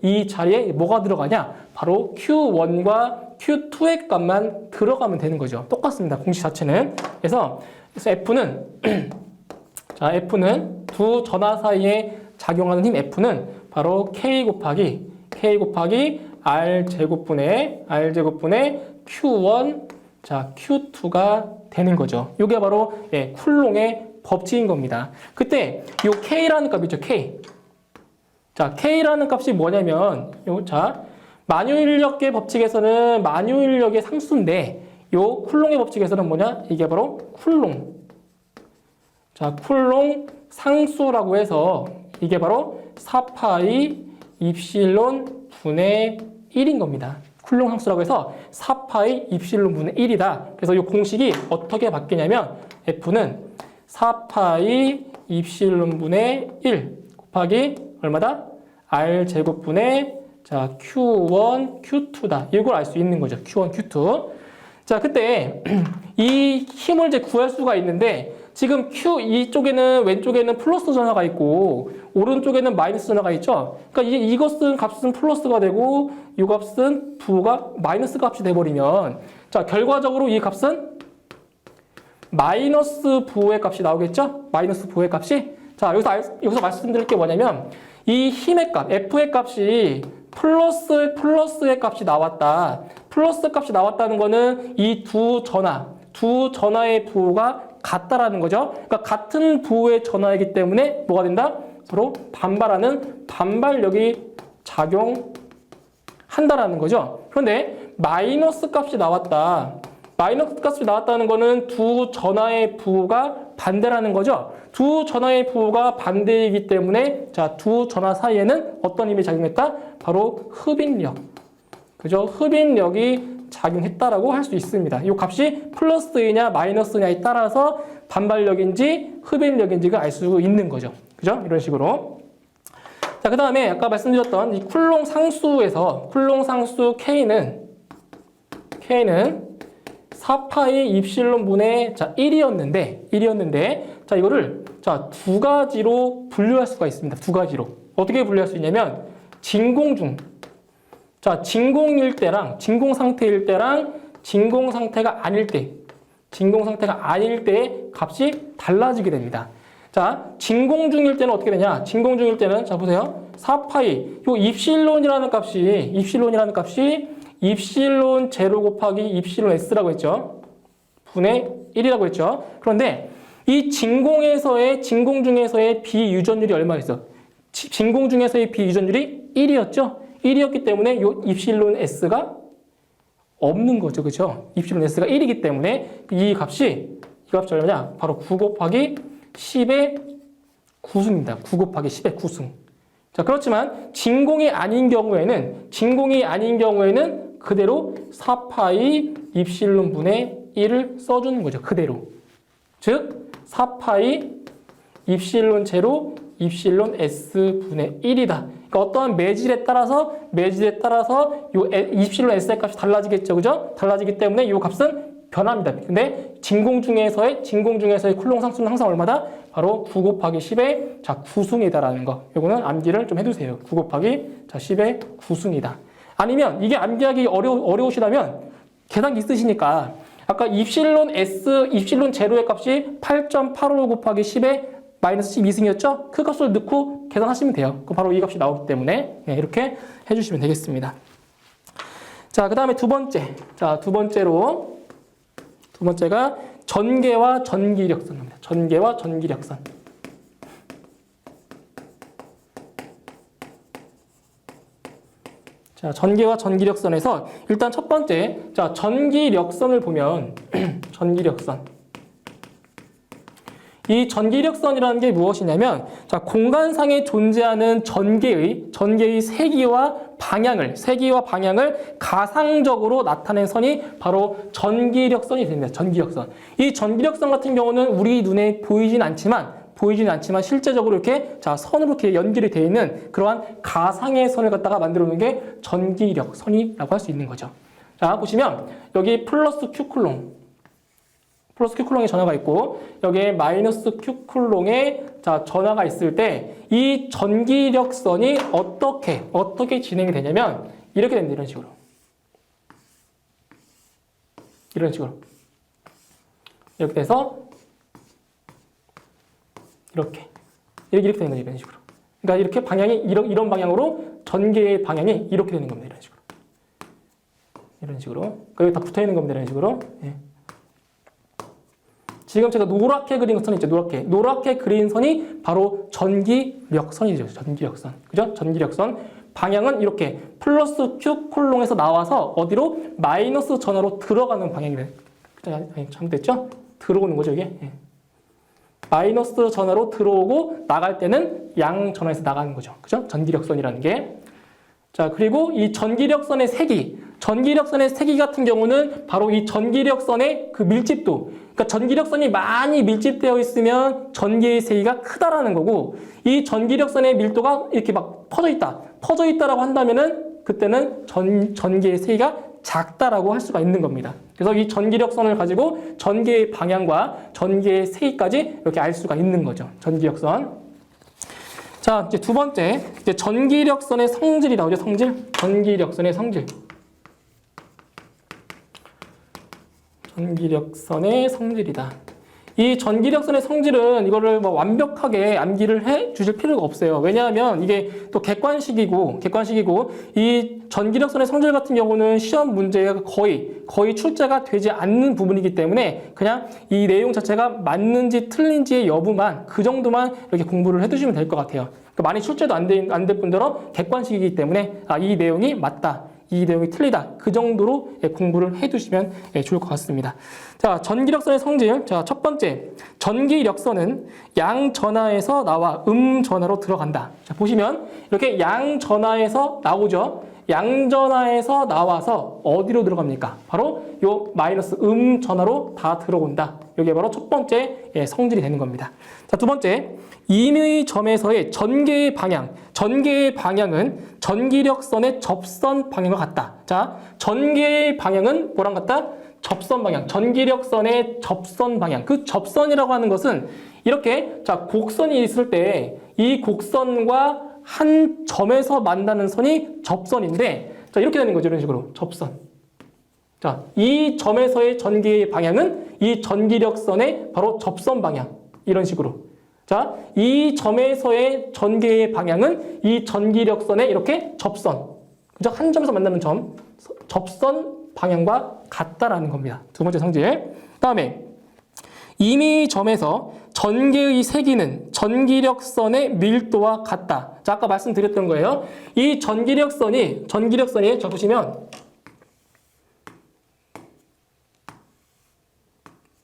이 자리에 뭐가 들어가냐? 바로 Q1과 Q2의 값만 들어가면 되는 거죠. 똑같습니다. 공식 자체는. 그래서 F는 자, F는 두 전하 사이의 작용하는 힘 F는 바로 K 곱하기 R 제곱분의 Q1 자 Q2가 되는 거죠. 이게 바로 쿨롱의 법칙인 겁니다. 그때 이 K라는 값 있죠. K. 자, K라는 값이 뭐냐면 만유인력의 법칙에서는 만유인력의 상수인데 요 쿨롱의 법칙에서는 뭐냐? 이게 바로 쿨롱. 자, 쿨롱 상수라고 해서 이게 바로 4파이 입실론 분의 1인 겁니다. 쿨롱 상수라고 해서 4파이 입실론 분의 1이다. 그래서 이 공식이 어떻게 바뀌냐면 F는 4파이 입실론 분의 1 곱하기 얼마다? R 제곱분의 자 Q1, Q2다. 이걸 알 수 있는 거죠. Q1, Q2. 자, 그때 이 힘을 이제 구할 수가 있는데 지금 Q 이쪽에는 왼쪽에는 플러스 전화가 있고 오른쪽에는 마이너스 전화가 있죠. 그러니까 이것은 값은 플러스가 되고 이 값은 부가 마이너스 값이 돼버리면 자 결과적으로 이 값은 마이너스 부의 값이 나오겠죠. 마이너스 부의 값이 자 여기서 말씀드릴 게 뭐냐면 이 힘의 값 F의 값이 플러스의 값이 나왔다. 플러스 값이 나왔다는 거는 이 두 전하의 부호가 같다라는 거죠. 그러니까 같은 부호의 전하이기 때문에 뭐가 된다? 서로 반발하는 반발력이 작용한다라는 거죠. 그런데 마이너스 값이 나왔다. 마이너스 값이 나왔다는 거는 두 전하의 부호가 반대라는 거죠. 두 전하의 부호가 반대이기 때문에 자, 두 전하 사이에는 어떤 힘이 작용했다? 바로 흡인력. 그죠? 흡인력이 작용했다라고 할 수 있습니다. 이 값이 플러스이냐 마이너스냐에 따라서 반발력인지 흡인력인지가 알 수 있는 거죠. 그죠? 이런 식으로. 자, 그 다음에 아까 말씀드렸던 이 쿨롱 상수에서 쿨롱 상수 K는 4파이 입실론 분의 자 1이었는데 자 이거를 자 두 가지로 분류할 수가 있습니다. 두 가지로. 어떻게 분류할 수 있냐면 진공중. 자, 진공일 때랑 진공 상태일 때랑 진공 상태가 아닐 때의 값이 달라지게 됩니다. 자, 진공 중일 때는 어떻게 되냐? 진공 중일 때는 자 보세요. 4파이 요 입실론이라는 값이 입실론 제로 곱하기 입실론 S라고 했죠. 분의 1이라고 했죠. 그런데 이 진공 중에서의 비유전율이 얼마였어? 진공 중에서의 비유전율이 1이었죠. 1이었기 때문에 요 입실론 S가 없는 거죠. 그렇죠? 입실론 S가 1이기 때문에 이 값이 얼마냐? 바로 9 곱하기 10의 9승입니다. 9 곱하기 10의 9승. 자, 그렇지만 진공이 아닌 경우에는 그대로 4파이 입실론 분의 1을 써주는 거죠. 그대로. 즉 4파이 입실론 제로 입실론 S 분의 1이다. 그러니까 어떠한 매질에 따라서 요 입실론 S의 값이 달라지겠죠. 그죠? 달라지기 때문에 요 값은 변합니다. 근데 진공 중에서의 쿨롱 상수는 항상 얼마다? 바로 9 곱하기 10의 자 9승이다라는 거. 요거는 암기를 좀 해두세요. 9 곱하기 자 10의 9승이다. 아니면 이게 암기하기 어려우시다면 계산기 있으시니까 아까 입실론 제로의 값이 8.85 곱하기 10의 마이너스 12승이었죠? 그 값을 넣고 계산하시면 돼요. 그럼 바로 이 값이 나오기 때문에 이렇게 해주시면 되겠습니다. 자, 그 다음에 두 번째가 전개와 전기력선입니다. 전개와 전기력선. 자, 전개와 전기력선에서 일단 첫 번째, 자, 전기력선을 보면 전기력선. 이 전기력선이라는 게 무엇이냐면 자, 공간상에 존재하는 전개의 세기와 방향을 가상적으로 나타낸 선이 바로 전기력선이 됩니다. 전기력선. 이 전기력선 같은 경우는 우리 눈에 보이진 않지만 실제적으로 이렇게 자, 선으로 이렇게 연결이 되어 있는 그러한 가상의 선을 갖다가 만들어 놓은 게 전기력선이라고 할 수 있는 거죠. 자, 보시면 여기 플러스 Q쿨롱의 전하가 있고 여기에 마이너스 Q쿨롱의 자, 전하가 있을 때 이 전기력선이 어떻게 진행이 되냐면 이렇게 됩니다. 이런 식으로 이렇게 돼서 이렇게 되는 거죠. 이런 식으로. 그러니까 이렇게 방향이 이런 방향으로 전개의 방향이 이렇게 되는 겁니다. 이런 식으로. 이런 식으로. 그러니까 여기 다 붙어 있는 겁니다. 이런 식으로. 예. 지금 제가 노랗게 그린 선 있죠. 노랗게 그린 선이 바로 전기력선이죠. 전기력선. 그죠? 전기력선. 방향은 이렇게 플러스 Q 콜롱에서 나와서 어디로? 마이너스 전화로 들어가는 방향이래요. 잘못됐죠? 들어오는 거죠, 이게. 예. 마이너스 전화로 들어오고 나갈 때는 양 전화에서 나가는 거죠. 그죠? 전기력선이라는 게. 자, 그리고 이 전기력선의 세기 같은 경우는 바로 이 전기력선의 그 밀집도. 그러니까 전기력선이 많이 밀집되어 있으면 전기의 세기가 크다라는 거고, 이 전기력선의 밀도가 이렇게 막 퍼져 있다라고 한다면은 그때는 전기의 세기가 작다라고 할 수가 있는 겁니다. 그래서 이 전기력선을 가지고 전기의 방향과 전기의 세기까지 이렇게 알 수가 있는 거죠. 전기력선. 자, 이제 두 번째, 이제 전기력선의 성질이 나오죠. 전기력선의 성질. 전기력선의 성질이다. 이 전기력선의 성질은 이거를 뭐 완벽하게 암기를 해 주실 필요가 없어요. 왜냐하면 이게 또 객관식이고 이 전기력선의 성질 같은 경우는 시험 문제가 거의 출제가 되지 않는 부분이기 때문에 그냥 이 내용 자체가 맞는지 틀린지의 여부만 그 정도만 이렇게 공부를 해두시면 될 것 같아요. 그러니까 많이 출제도 안 될 뿐더러 객관식이기 때문에 이 내용이 맞다. 이 내용이 틀리다. 그 정도로 공부를 해두시면 좋을 것 같습니다. 자, 전기력선의 성질. 자, 첫 번째. 전기력선은 양전하에서 나와 음전하로 들어간다. 자, 보시면 이렇게 양전하에서 나오죠. 양전하에서 나와서 어디로 들어갑니까? 바로 요 마이너스 음전하로 다 들어온다. 이게 바로 첫 번째 성질이 되는 겁니다. 자, 두 번째. 임의 점에서의 전개의 방향은 전기력선의 접선 방향과 같다. 자, 전개의 방향은 뭐랑 같다? 접선 방향. 전기력선의 접선 방향. 그 접선이라고 하는 것은 이렇게 자, 곡선이 있을 때 이 곡선과 한 점에서 만나는 선이 접선인데 자, 이렇게 되는 거죠. 이런 식으로. 접선. 자, 이 점에서의 전개의 방향은 이 전기력선의 바로 접선 방향. 이런 식으로. 자, 이 점에서의 전개의 방향은 이 전기력선의 이렇게 접선. 그죠? 한 점에서 만나는 점. 접선 방향과 같다라는 겁니다. 두 번째 성질. 다음에 임의 점에서 전개의 세기는 전기력선의 밀도와 같다. 자, 아까 말씀드렸던 거예요. 이 전기력선이 자, 보시면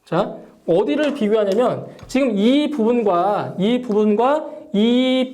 자, 어디를 비교하냐면 지금 이 부분과 이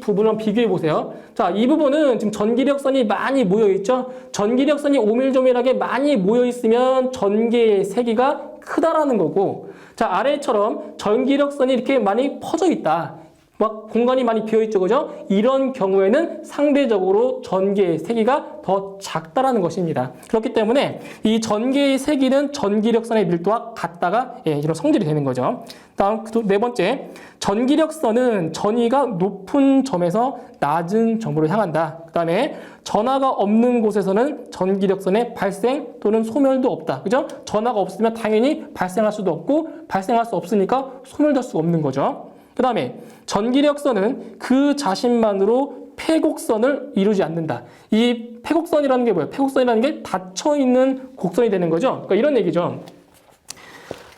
부분을 비교해 보세요. 자, 이 부분은 지금 전기력선이 많이 모여 있죠. 전기력선이 오밀조밀하게 많이 모여 있으면 전기의 세기가 크다라는 거고, 자, 아래처럼 전기력선이 이렇게 많이 퍼져 있다. 막 공간이 많이 비어 있죠, 그죠? 이런 경우에는 상대적으로 전기의 세기가 더 작다라는 것입니다. 그렇기 때문에 이 전기의 세기는 전기력선의 밀도와 같다가 이런 성질이 되는 거죠. 다음 네 번째, 전기력선은 전위가 높은 점에서 낮은 점으로 향한다. 그 다음에 전하가 없는 곳에서는 전기력선의 발생 또는 소멸도 없다. 그죠? 전하가 없으면 당연히 발생할 수도 없고 발생할 수 없으니까 소멸될 수 없는 거죠. 그 다음에 전기력선은 그 자신만으로 폐곡선을 이루지 않는다. 이 폐곡선이라는 게 뭐예요? 폐곡선이라는 게 닫혀있는 곡선이 되는 거죠. 그러니까 이런 얘기죠.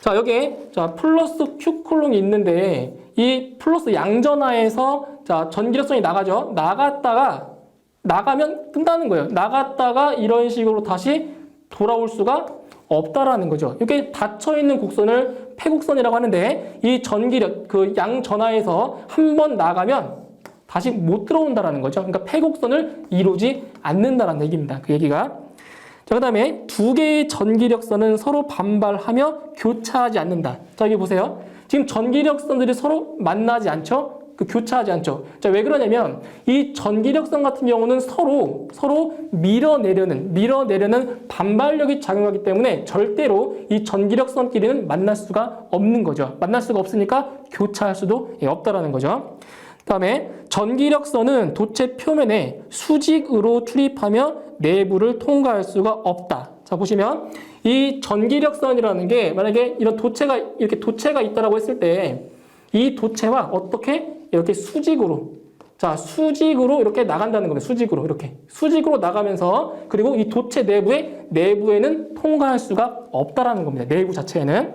자, 여기에 자, 플러스 Q 콜롱이 있는데 이 플러스 양전하에서 자, 전기력선이 나가죠. 나가면 끈다는 거예요. 나갔다가 이런 식으로 다시 돌아올 수가 없다라는 거죠. 이렇게 닫혀있는 곡선을 폐곡선이라고 하는데 이 전기력, 그 양전하에서 한 번 나가면 다시 못 들어온다라는 거죠. 그러니까 폐곡선을 이루지 않는다라는 얘기입니다. 그 얘기가. 자, 그 다음에 두 개의 전기력선은 서로 반발하며 교차하지 않는다. 자, 여기 보세요. 지금 전기력선들이 서로 만나지 않죠? 교차하지 않죠. 자, 왜 그러냐면 이 전기력선 같은 경우는 서로 밀어내려는 반발력이 작용하기 때문에 절대로 이 전기력선끼리는 만날 수가 없는 거죠. 만날 수가 없으니까 교차할 수도 없다라는 거죠. 다음에 전기력선은 도체 표면에 수직으로 출입하며 내부를 통과할 수가 없다. 자, 보시면 이 전기력선이라는 게 만약에 이런 도체가 있다라고 했을 때 이 도체와 어떻게 이렇게 수직으로 자, 수직으로 이렇게 나간다는 겁니다. 수직으로 이렇게. 수직으로 나가면서 그리고 이 도체 내부에는 통과할 수가 없다라는 겁니다. 내부 자체에는.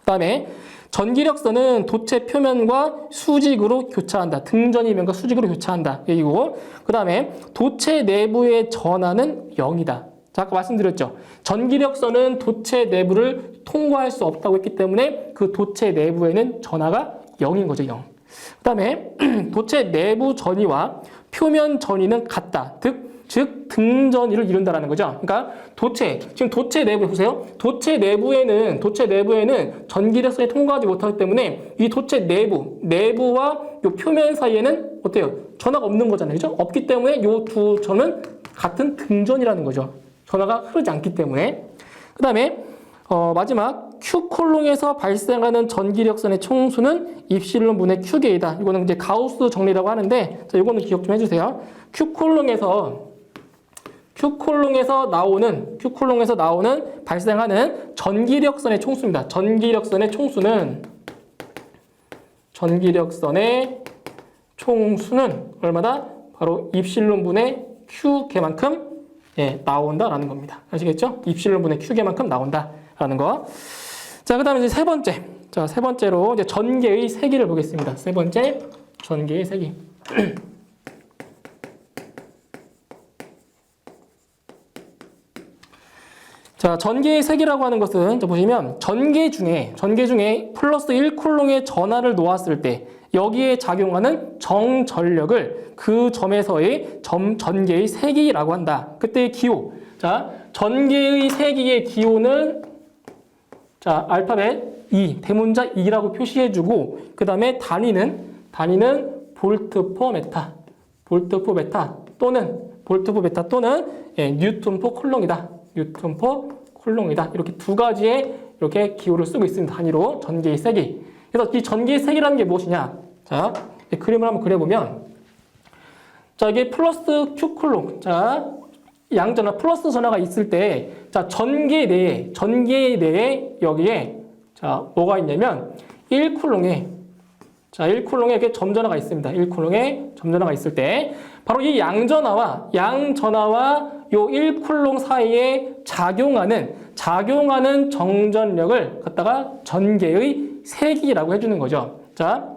그다음에 전기력선은 도체 표면과 수직으로 교차한다. 등전 이면과 수직으로 교차한다. 얘기고. 그다음에 도체 내부의 전하는 0이다. 자, 아까 말씀드렸죠. 전기력선은 도체 내부를 통과할 수 없다고 했기 때문에 그 도체 내부에는 전하가 0인 거죠. 0. 그다음에 도체 내부 전위와 표면 전위는 같다. 즉 등전위를 이룬다라는 거죠. 그러니까 지금 도체 내부 보세요. 도체 내부에는 전기력선이 통과하지 못하기 때문에 이 도체 내부와 이 표면 사이에는 어때요? 전하가 없는 거잖아요. 그죠? 없기 때문에 이 두 전은 같은 등전이라는 거죠. 전하가 흐르지 않기 때문에. 그다음에 마지막 Q콜롱에서 발생하는 전기력선의 총수는 입실론 분의 Q개이다. 이거는 이제 가우스 정리라고 하는데, 자, 이거는 기억 좀 해주세요. Q콜롱에서 나오는 발생하는 전기력선의 총수입니다. 전기력선의 총수는 얼마다? 바로 입실론 분의 Q개만큼 나온다라는 겁니다. 아시겠죠? 입실론 분의 Q개만큼 나온다라는 거. 자, 그다음에 이제 세 번째로 이제 전개의 세기를 보겠습니다. 세 번째, 전개의 세기. 자, 전개의 세기라고 하는 것은 보시면 전개 중에 플러스 1쿨롱의 전하를 놓았을 때 여기에 작용하는 정전력을 그 점에서의 전개의 세기라고 한다. 그때의 기호. 자, 전개의 세기의 기호는 자, 알파벳 E, 대문자 E라고 표시해주고 그 다음에 단위는 볼트 포 메타 또는 뉴턴 포 쿨롱이다. 이렇게 두 가지의 이렇게 기호를 쓰고 있습니다. 단위로 전개의 세기. 그래서 이 전개의 세기라는 게 무엇이냐? 자, 그림을 한번 그려보면, 자, 이게 플러스 Q 쿨롱. 자, 양전화 플러스 전화가 있을 때, 자, 전개 내에 여기에, 자, 뭐가 있냐면, 1쿨롱에 이렇게 점전화가 있습니다. 1쿨롱에 점전화가 있을 때, 바로 이 양전화와 요 1쿨롱 사이에 작용하는 정전력을 갖다가 전개의 세기라고 해주는 거죠. 자,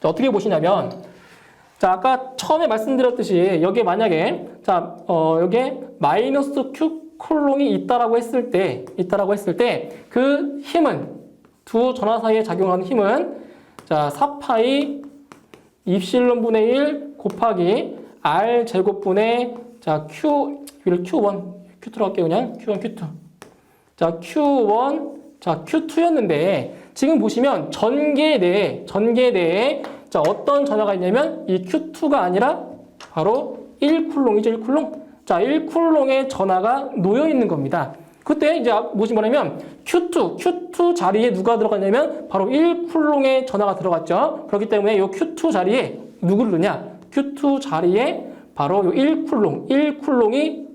어떻게 보시냐면, 자, 아까 처음에 말씀드렸듯이 여기에 만약에 여기에 마이너스 Q 쿨롱이 있다라고 했을 때 그 힘은 두 전화 사이에 작용하는 힘은 자, 4파이 입실론 분의 1 곱하기 R 제곱분의 자, Q1 Q2로 할게요. 그냥 Q1 Q2. 자, Q1 자, Q2였는데 지금 보시면 전개 내에 자, 어떤 전하가 있냐면 이 Q2가 아니라 바로 1쿨롱이죠. 1쿨롱. 자, 1쿨롱의 전하가 놓여 있는 겁니다. 그때 이제 뭐냐면 Q2 자리에 누가 들어갔냐면 바로 1쿨롱의 전하가 들어갔죠. 그렇기 때문에 이 Q2 자리에 누구를 넣냐? Q2 자리에 바로 이 1쿨롱이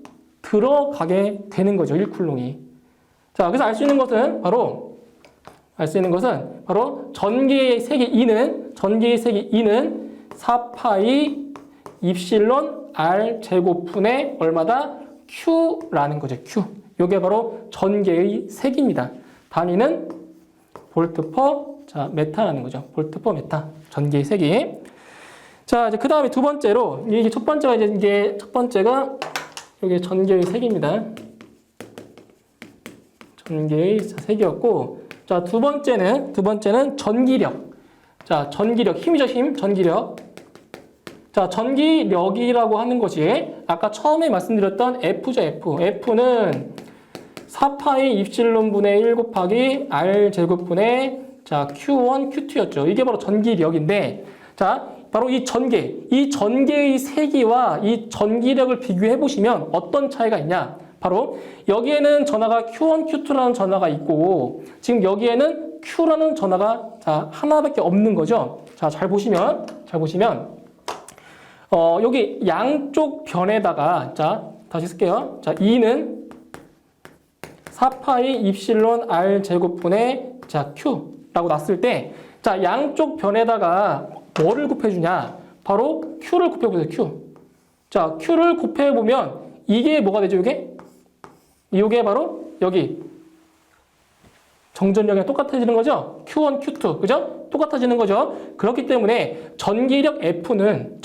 들어가게 되는 거죠. 1쿨롱이. 자, 그래서 알 수 있는 것은 바로 전개의 세기 E는 4파이 입실론 R 제곱분의 얼마다? Q라는 거죠. Q. 이게 바로 전개의 세기입니다. 단위는 볼트 퍼 메타라는 거죠. 볼트 퍼 메타. 전개의 세기. 자, 이제 그 다음에 두 번째로 이게 첫 번째가 여기 전개의 세기입니다. 전개의 세기였고, 자, 두 번째는 전기력. 자, 전기력 힘이죠, 힘. 전기력. 자, 전기력이라고 하는 것이 아까 처음에 말씀드렸던 F죠, F. F는 4파이 입실론 분의 1 곱하기 R 제곱분의 자, Q1, Q2였죠. 이게 바로 전기력인데, 자, 바로 이 전개의 세기와 이 전기력을 비교해 보시면 어떤 차이가 있냐? 바로 여기에는 전하가 Q1, Q2라는 전하가 있고 지금 여기에는 Q라는 전하가 자, 하나밖에 없는 거죠. 자, 잘 보시면 여기 양쪽 변에다가 자, 다시 쓸게요. 자, E는 4파이 입실론 R 제곱분의 자, Q라고 놨을 때 자, 양쪽 변에다가 뭐를 곱해주냐? 바로 Q를 곱해보세요. Q. 자, Q를 곱해보면 이게 뭐가 되죠? 이게 바로 여기 정전력이랑 똑같아지는 거죠? Q1, Q2. 그죠? 똑같아지는 거죠? 그렇기 때문에 전기력 F는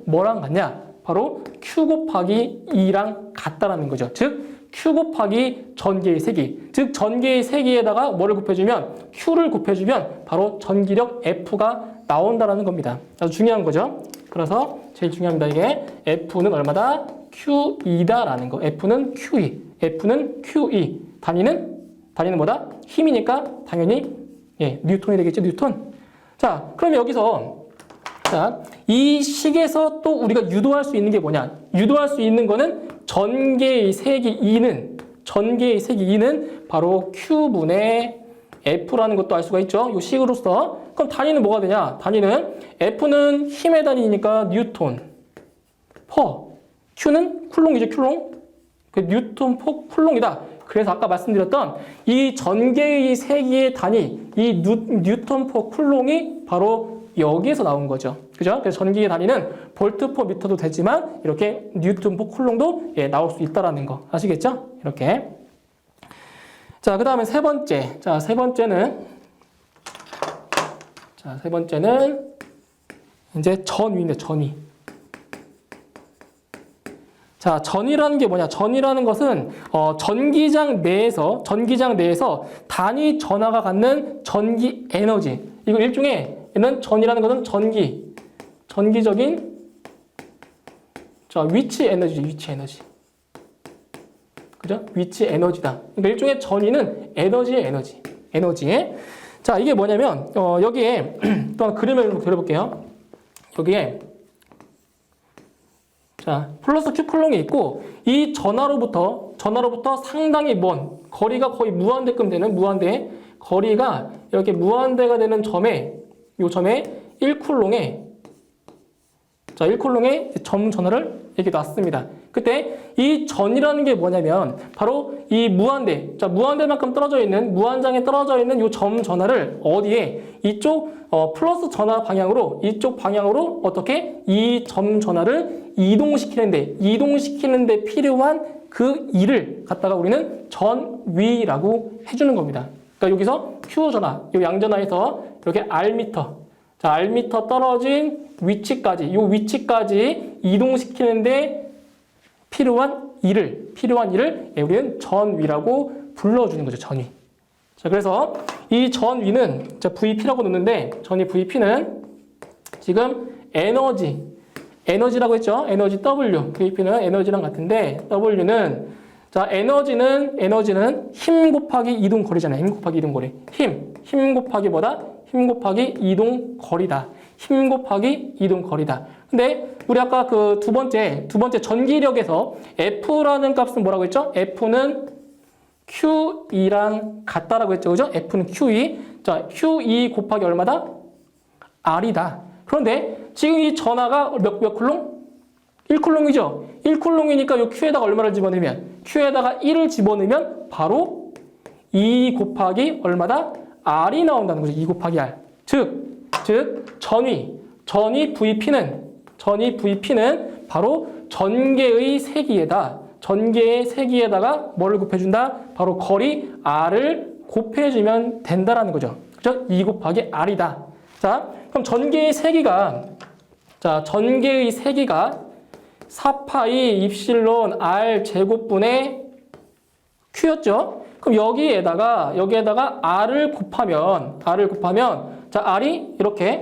뭐랑 같냐? 바로 Q 곱하기 E랑 같다라는 거죠. 즉, Q 곱하기 전기의 세기. 즉, 전기의 세기에다가 뭐를 곱해주면? Q를 곱해주면 바로 전기력 F가 나온다라는 겁니다. 아주 중요한 거죠. 그래서 제일 중요합니다. 이게 F는 얼마다? Q2다라는 거. F는 QE. F는 QE. 단위는 뭐다? 힘이니까 당연히 뉴턴이 되겠죠. 뉴턴. 자, 그럼 여기서 이 식에서 또 우리가 유도할 수 있는 게 뭐냐? 유도할 수 있는 거는 전개의 세기 E는 바로 Q분의 F라는 것도 알 수가 있죠. 이 식으로서. 그럼 단위는 뭐가 되냐? 단위는 F는 힘의 단위니까 뉴턴 퍼. Q는 쿨롱이죠. 쿨롱. 그 뉴턴 퍼 쿨롱이다. 그래서 아까 말씀드렸던 이 전개의 세기의 단위, 이 뉴턴 퍼 쿨롱이 바로 여기에서 나온 거죠. 그죠? 그래서 전기의 단위는 볼트 퍼 미터도 되지만 이렇게 뉴턴 퍼 쿨롱도 나올 수 있다라는 거. 아시겠죠? 이렇게. 자, 그 다음에 세 번째. 세 번째는 이제 전위인데, 전위. 자, 전위라는 게 뭐냐? 전위라는 것은 전기장 내에서 단위 전하가 갖는 전기 에너지. 이거 일종의 전이라는 것은 전기적인 위치 에너지죠. 위치 에너지. 그죠? 위치 에너지다. 그러니까 일종의 전위는 에너지의 에너지. 자, 이게 뭐냐면 여기에 또 그림을 그려볼게요. 여기에 자, 플러스 Q 쿨롱이 있고 이 전하로부터 상당히 먼 거리가 거의 무한대급 되는 거리가 이렇게 무한대가 되는 점에 1쿨롱에 1쿨롱에 점 전하를 이렇게 놨습니다. 그때 이 전이라는 게 뭐냐면 바로 이 무한대만큼 떨어져 있는 무한장에 떨어져 있는 이 점 전하를 어디에 이쪽 플러스 전하 방향으로 이쪽 방향으로 어떻게 이 점 전하를 이동시키는데 필요한 그 일을 갖다가 우리는 전위라고 해주는 겁니다. 그러니까 여기서 Q 전하, 이 양전하에서 이렇게 R미터, R미터 떨어진 위치까지, 이 위치까지 이동시키는데 필요한 일을 우리는 전위라고 불러주는 거죠. 전위. 자, 그래서 이 전위는 VP라고 놓는데 전위 VP는 지금 에너지라고 했죠. 에너지 W. VP는 에너지랑 같은데 W는 에너지는 힘 곱하기 이동 거리잖아요. 힘 곱하기 이동 거리. 힘 곱하기 뭐다? 힘 곱하기 이동 거리다. 힘 곱하기 이동 거리다. 근데 우리 아까 그 두 번째 전기력에서 F라는 값은 뭐라고 했죠? F는 QE랑 같다라고 했죠. 그죠? F는 QE. 자, QE 곱하기 얼마다? R이다. 그런데 지금 이 전하가 몇 쿨롱? 1쿨롱이죠. 1쿨롱이니까 이 Q에다가 얼마를 집어넣으면? Q에다가 1을 집어넣으면 바로 2 곱하기 얼마다? R이 나온다는 거죠. 2 곱하기 R. 즉 전위 VP는 바로 전개의 세기에다가 뭐를 곱해준다? 바로 거리 R을 곱해주면 된다라는 거죠. 그죠? 2 곱하기 R이다. 자, 그럼 전개의 세기가 4파이 입실론 R 제곱분의 Q였죠? 그럼 여기에다가 R을 곱하면 자, R이 이렇게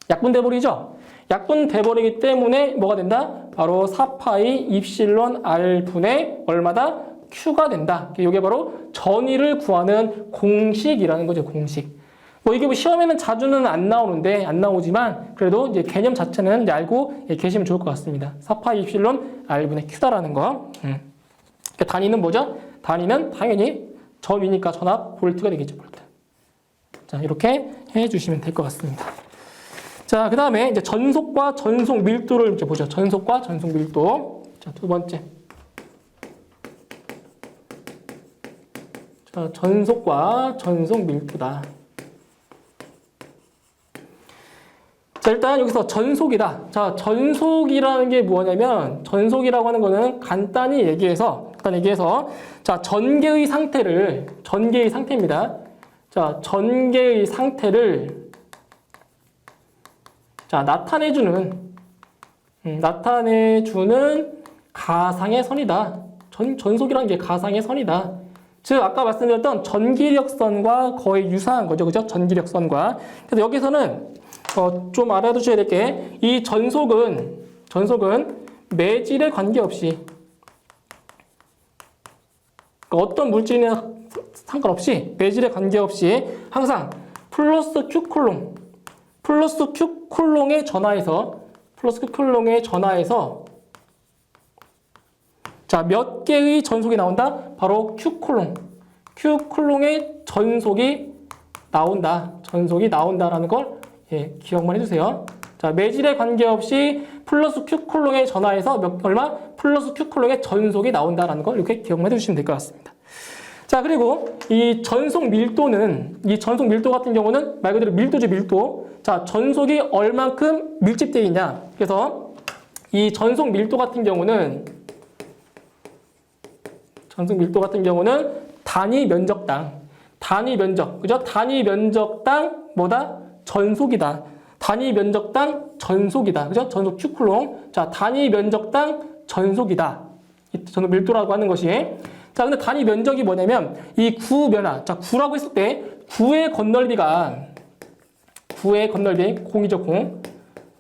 약분돼버리죠? 약분돼버리기 때문에 뭐가 된다? 바로 4파이 입실론 R분의 얼마다? Q가 된다. 이게 바로 전위를 구하는 공식이라는 거죠. 공식. 이게 시험에는 자주는 안 나오지만 그래도 이제 개념 자체는 이제 알고 계시면 좋을 것 같습니다. 4파이 입실론 R분의 Q다라는 거. 그러니까 단위는 뭐죠? 단위는 당연히 전위니까 전압 볼트가 되겠죠. 볼트. 자, 이렇게 해주시면 될 것 같습니다. 자, 그 다음에 이제 전속과 전속 밀도를 이제 보죠. 전속과 전속 밀도. 자, 두 번째. 자, 전속과 전속 밀도다. 자, 일단 여기서 전속이다. 자, 전속이라는 게 뭐냐면, 전속이라고 하는 거는 간단히 얘기해서, 자, 전개의 상태입니다. 자, 전개의 상태를, 자, 나타내주는 가상의 선이다. 전속이라는 게 가상의 선이다. 즉, 아까 말씀드렸던 전기력선과 거의 유사한 거죠. 그죠? 전기력선과. 그래서 여기서는 좀 알아두셔야 될 게, 이 전속은 매질에 관계없이, 그러니까 어떤 물질이나 상관없이, 매질에 관계없이 항상 플러스 Q 콜롱에 전하여서 자, 몇 개의 전속이 나온다? 바로 Q 콜롱의 전속이 나온다라는 걸 기억만 해주세요. 자, 매질에 관계없이 플러스 Q 콜롱에 전하여서 플러스 Q 콜롱의 전속이 나온다라는 걸 이렇게 기억만 해주시면 될 것 같습니다. 자, 그리고 이 전속 밀도 같은 경우는 말 그대로 밀도죠, 밀도. 자, 전속이 얼만큼 밀집되어 있냐. 그래서 이 전속 밀도 같은 경우는 단위 면적당, 그죠? 단위 면적당 뭐다? 전속이다. 단위 면적당 전속이다. 그죠? 전속 Q쿨롱. 자, 단위 면적당 전속이다. 이 전속 밀도라고 하는 것이. 자, 근데 단위 면적이 뭐냐면 이 구면화. 자, 구라고 했을 때 구의 건널비가 공이죠, 공.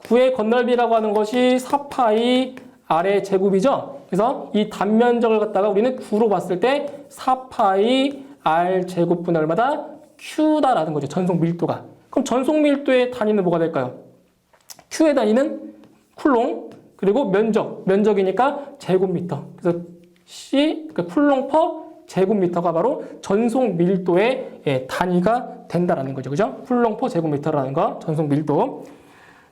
구의 건널비라고 하는 것이 4파이 R의 제곱이죠. 그래서 이 단면적을 갖다가 우리는 구로 봤을 때 4파이 R 제곱분의 얼마다? Q다라는 거죠. 전속 밀도가. 그럼 전속 밀도의 단위는 뭐가 될까요? Q의 단위는 쿨롱, 그리고 면적이니까 제곱미터. 그래서 그러니까 쿨롱 퍼 제곱미터가 바로 전속 밀도의 단위가 된다라는 거죠. 그죠? 쿨롱 퍼 제곱미터라는 거, 전속 밀도.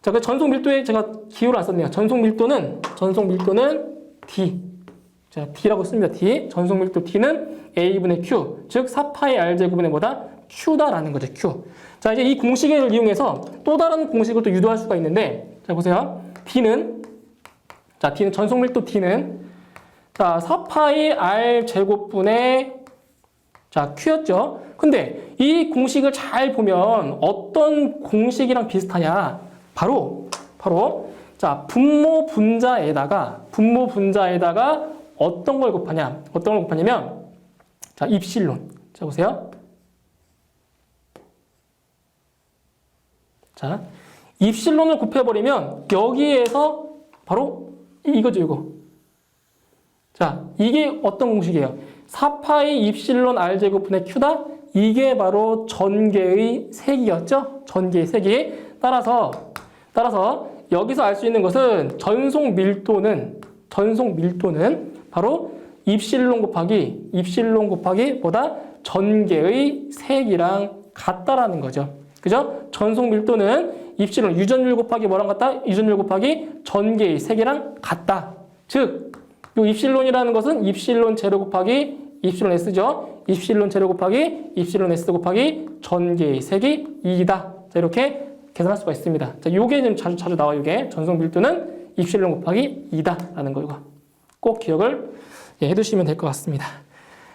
자, 그 전속 밀도에 제가 기호를 안 썼네요. 전속 밀도는 D. 자, D라고 씁니다. D. 전속 밀도 D는 A분의 Q. 즉, 4파이 R 제곱분의 뭐다? Q다라는 거죠. Q. 자, 이제 이 공식을 이용해서 또 다른 공식을 또 유도할 수가 있는데, 자, 보세요. D는 전속 밀도 D는, 자, 4파이 R 제곱분의, 자, Q였죠. 근데 이 공식을 잘 보면 어떤 공식이랑 비슷하냐? 바로, 자, 분모 분자에다가 어떤 걸 곱하냐면, 자, 입실론. 자, 보세요. 자, 입실론을 곱해버리면 여기에서 바로 이거죠, 이거. 자, 이게 어떤 공식이에요? 4파이 입실론 R제곱분의 Q다? 이게 바로 전개의 세기였죠? 전개의 세기. 따라서 여기서 알 수 있는 것은 전속 밀도는 바로 입실론 곱하기 뭐다? 전개의 세기랑 같다라는 거죠. 그죠? 전속 밀도는 입실론, 유전율 곱하기 뭐랑 같다? 유전율 곱하기 전개의 세기랑 같다. 즉, 이 입실론이라는 것은 입실론 제로 곱하기 입실론 S죠. 입실론 제로 곱하기 입실론 S 곱하기 전개의 세기 2이다. 자, 이렇게 계산할 수가 있습니다. 자, 요게 좀 자주 나와요. 요게 전속 밀도는 입실론 곱하기 2다라는 거, 이거 꼭 기억을 해두시면 될 것 같습니다.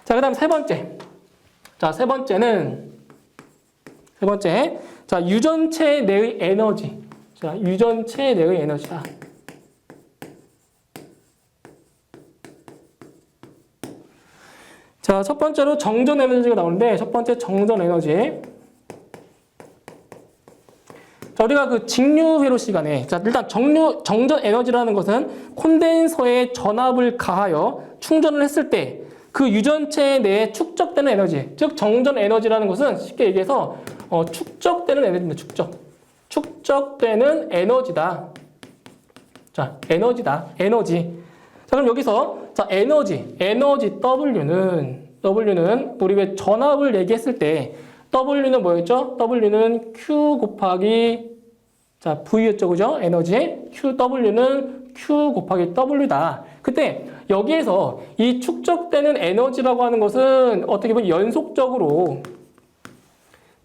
자, 그다음 세 번째. 자, 세 번째. 자, 유전체 내의 에너지. 자, 유전체 내의 에너지다. 자, 첫 번째로 정전 에너지가 나오는데, 첫 번째 정전 에너지. 자, 우리가 그 직류회로 시간에, 자, 일단 정전 에너지라는 것은 콘덴서에 전압을 가하여 충전을 했을 때 그 유전체 내에 축적되는 에너지, 즉 정전 에너지라는 것은 쉽게 얘기해서 축적되는 에너지입니다. 축적되는 에너지다. 자, 에너지. 자, 그럼 여기서 자, 에너지 W는 우리 왜 전압을 얘기했을 때 W는 뭐였죠? W는 Q 곱하기 자, V였죠, 그죠? 에너지 W는 Q 곱하기 W다. 그때 여기에서 이 축적되는 에너지라고 하는 것은 어떻게 보면 연속적으로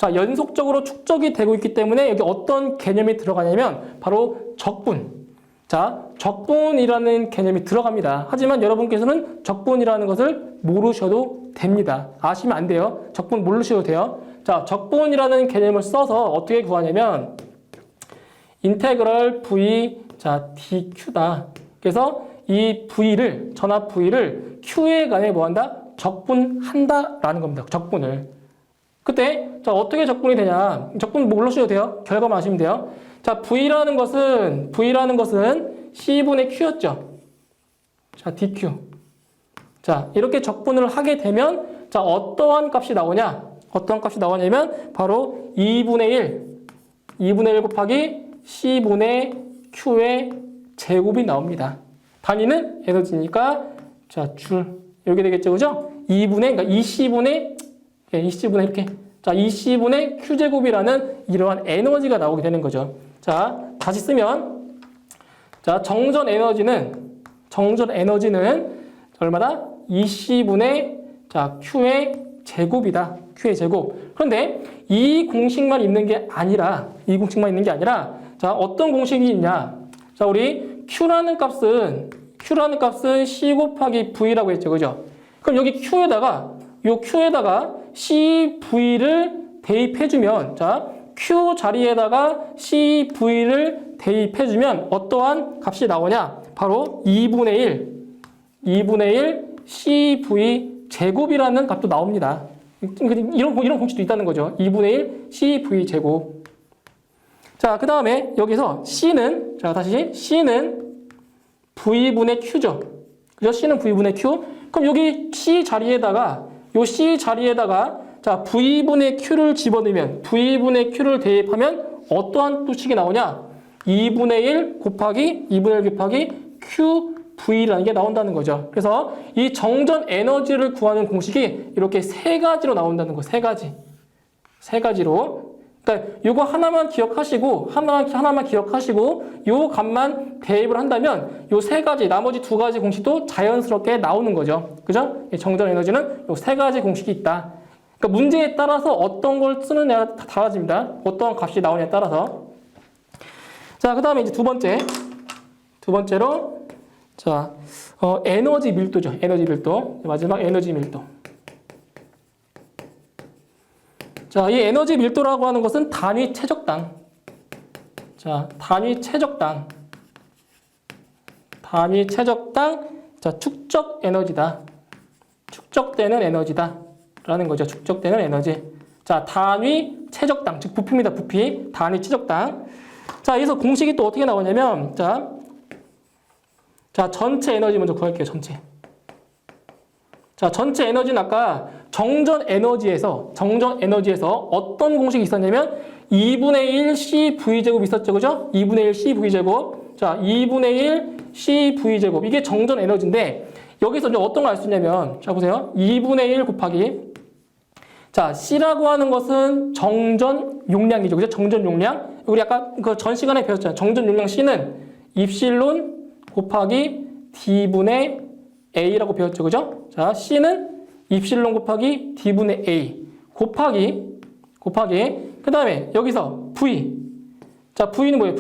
자, 연속적으로 축적이 되고 있기 때문에 여기 어떤 개념이 들어가냐면 바로 적분. 자, 적분이라는 개념이 들어갑니다. 하지만 여러분께서는 적분이라는 것을 모르셔도 됩니다. 아시면 안 돼요. 적분 모르셔도 돼요. 자, 적분이라는 개념을 써서 어떻게 구하냐면 인테그럴 V 자, dq다. 그래서 이 V를 전압 V를 Q에 관해 뭐한다? 적분한다라는 겁니다. 적분을. 그때 자 어떻게 적분이 되냐? 적분 모르셔도 돼요. 결과만 아시면 돼요. 자, V라는 것은 C분의 Q였죠. 자, dq. 자, 이렇게 적분을 하게 되면 자, 어떠한 값이 나오냐? 어떤 값이 나오냐면 바로 2분의 1 곱하기 C분의 Q의 제곱이 나옵니다. 단위는 에너지니까 자, 줄 이렇게 되겠죠. 그죠? 2분의 그러니까 2C분의 이렇게 자, 2C분의 Q제곱이라는 이러한 에너지가 나오게 되는 거죠. 자, 다시 쓰면 자, 정전 에너지는 얼마다? 2C분의 자, Q의 제곱이다. Q의 제곱. 그런데 이 공식만 있는 게 아니라 자, 어떤 공식이 있냐? 자, 우리 Q라는 값은 C 곱하기 V라고 했죠. 그죠? 그럼 여기 Q에다가 CV를 대입해주면 자, Q 자리에다가 CV를 대입해주면 어떠한 값이 나오냐? 바로 2분의 1 CV 제곱이라는 값도 나옵니다. 이런 공식도 있다는 거죠. 2분의 1 CV 제곱. 자, 그 다음에 여기서 C는 V분의 Q죠. 그죠? C는 V분의 Q. 그럼 여기 C 자리에다가 자, V분의 Q를 집어넣으면 V분의 Q를 대입하면 어떠한 수식이 나오냐? 2분의 1 곱하기 QV라는 게 나온다는 거죠. 그래서 이 정전 에너지를 구하는 공식이 이렇게 세 가지로 나온다는 거. 세 가지로. 그러니까 이거 하나만 기억하시고 요 값만 대입을 한다면 요 세 가지 나머지 두 가지 공식도 자연스럽게 나오는 거죠. 그죠? 정전 에너지는 요 세 가지 공식이 있다. 그러니까 문제에 따라서 어떤 걸 쓰느냐가 다 달라집니다. 어떤 값이 나오냐에 따라서. 자, 그 다음에 이제 두 번째로 자, 에너지 밀도죠. 에너지 밀도. 마지막 에너지 밀도. 자, 이 에너지 밀도라고 하는 것은 단위 최적당. 자, 단위 최적당. 자, 축적 에너지다. 축적되는 에너지다. 라는 거죠. 축적되는 에너지. 자, 단위 최적당. 즉, 부피입니다. 부피. 단위 최적당. 자, 여기서 공식이 또 어떻게 나오냐면, 자, 전체 에너지 먼저 구할게요. 자, 전체 에너지는 아까 정전 에너지에서 어떤 공식이 있었냐면 2분의 1 CV제곱 있었죠. 그죠? 2분의 1 CV제곱. 자, 2분의 1 CV제곱. 이게 정전 에너지인데 여기서 이제 어떤 걸 알 수 있냐면 자, 보세요. 2분의 1 곱하기 자, C라고 하는 것은 정전 용량이죠. 그죠? 정전 용량. 우리 아까 그 전 시간에 배웠잖아요. 정전 용량 C는 입실론 곱하기 D분의 A라고 배웠죠. 그죠? 자, C는 입실론 곱하기 D분의 A 곱하기 그 다음에 여기서 V. 자, V는 뭐예요?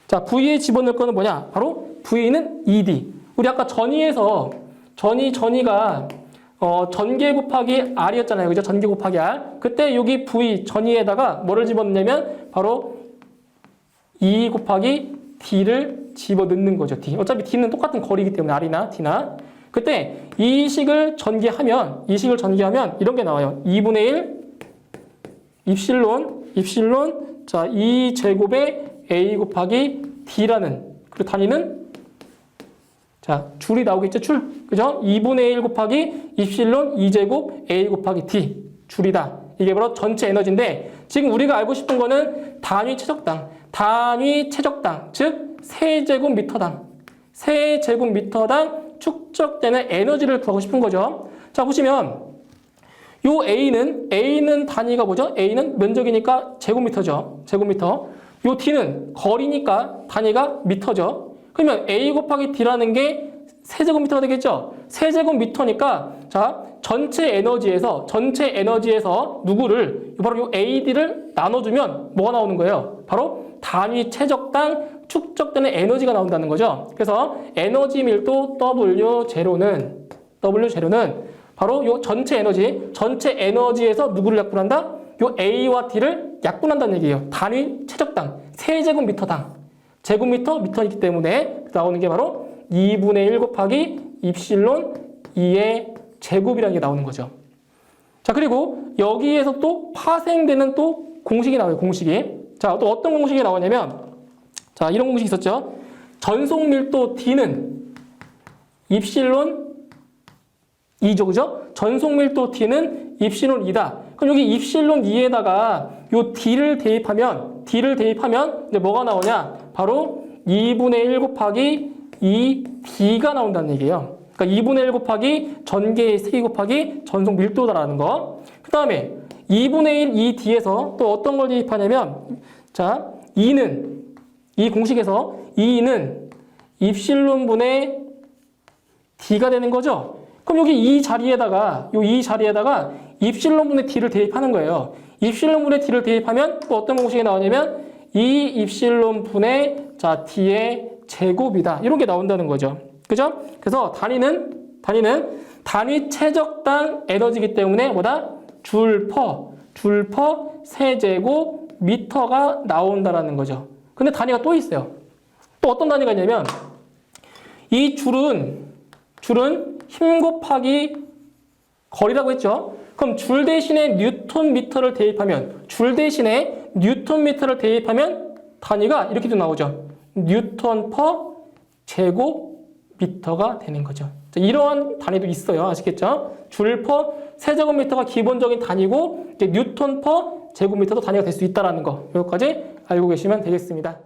자, V에 집어넣을 거는 뭐냐? 바로 V는 ED. 우리 아까 전위에서 전위가 전개 곱하기 R이었잖아요. 그죠? 전개 곱하기 R. 그때 여기 V 전위에다가 뭐를 집어넣냐면 바로 E 곱하기 D를 집어넣는 거죠. D. 어차피 D는 똑같은 거리이기 때문에 R이나 D나. 그때 이 식을 전개하면 이런 게 나와요. 2분의 1 입실론 자, 2제곱에 A 곱하기 D라는 그리고 단위는 자, 줄이 나오겠죠. 줄. 그죠? 2분의 1 곱하기 입실론 2제곱 A 곱하기 D 줄이다. 이게 바로 전체 에너지인데 지금 우리가 알고 싶은 거는 단위 최적당. 즉 세제곱미터당 축적되는 에너지를 구하고 싶은 거죠. 자, 보시면 요 A는 단위가 뭐죠? A는 면적이니까 제곱미터죠. 제곱미터. 요 D는 거리니까 단위가 미터죠. 그러면 A 곱하기 D라는 게 세제곱미터가 되겠죠? 세제곱미터니까 자, 전체 에너지에서 누구를 바로 이 AD를 나눠주면 뭐가 나오는 거예요? 바로 단위 최적당 축적되는 에너지가 나온다는 거죠. 그래서 에너지 밀도 W0는 바로 이 전체 에너지에서 누구를 약분한다? 이 A와 D를 약분한다는 얘기예요. 단위 최적당 세제곱미터당 미터이기 때문에 나오는 게 바로 2분의 1 곱하기 입실론 2의 제곱이라는 게 나오는 거죠. 자, 그리고 여기에서 또 파생되는 또 공식이 나와요. 공식이. 자, 또 어떤 공식이 나오냐면, 자, 이런 공식이 있었죠. 전속 밀도 D는 입실론 2죠, 그죠? 전속 밀도 D는 입실론 2다. 그럼 여기 입실론 2에다가 요 D를 대입하면 이제 뭐가 나오냐? 바로 2분의 1 곱하기 2D가 나온다는 얘기예요. 그러니까 2분의 1 곱하기 전개의 세기 곱하기 전속 밀도다라는 거. 그 다음에 2분의 1 2D에서 또 어떤 걸 대입하냐면, 자, 2는 이 공식에서 2는 입실론 분의 D가 되는 거죠. 그럼 여기 이 자리에다가 입실론 분의 D를 대입하는 거예요. 입실론 분의 D를 대입하면 또 어떤 공식이 나오냐면 이 입실론 분의 자 D의 제곱이다. 이런 게 나온다는 거죠. 그죠? 그래서 단위 최적당 에너지이기 때문에 뭐다? 줄 퍼 세제곱 미터가 나온다라는 거죠. 근데 단위가 또 있어요. 또 어떤 단위가 있냐면 이 줄은 힘 곱하기 거리라고 했죠. 그럼 줄 대신에 뉴턴 미터를 대입하면 단위가 이렇게도 나오죠. 뉴턴 퍼 제곱 미터가 되는 거죠. 자, 이러한 단위도 있어요. 아시겠죠? 줄 퍼 세제곱미터가 기본적인 단위고 이제 뉴턴 퍼 제곱미터도 단위가 될 수 있다는 거. 여기까지 알고 계시면 되겠습니다.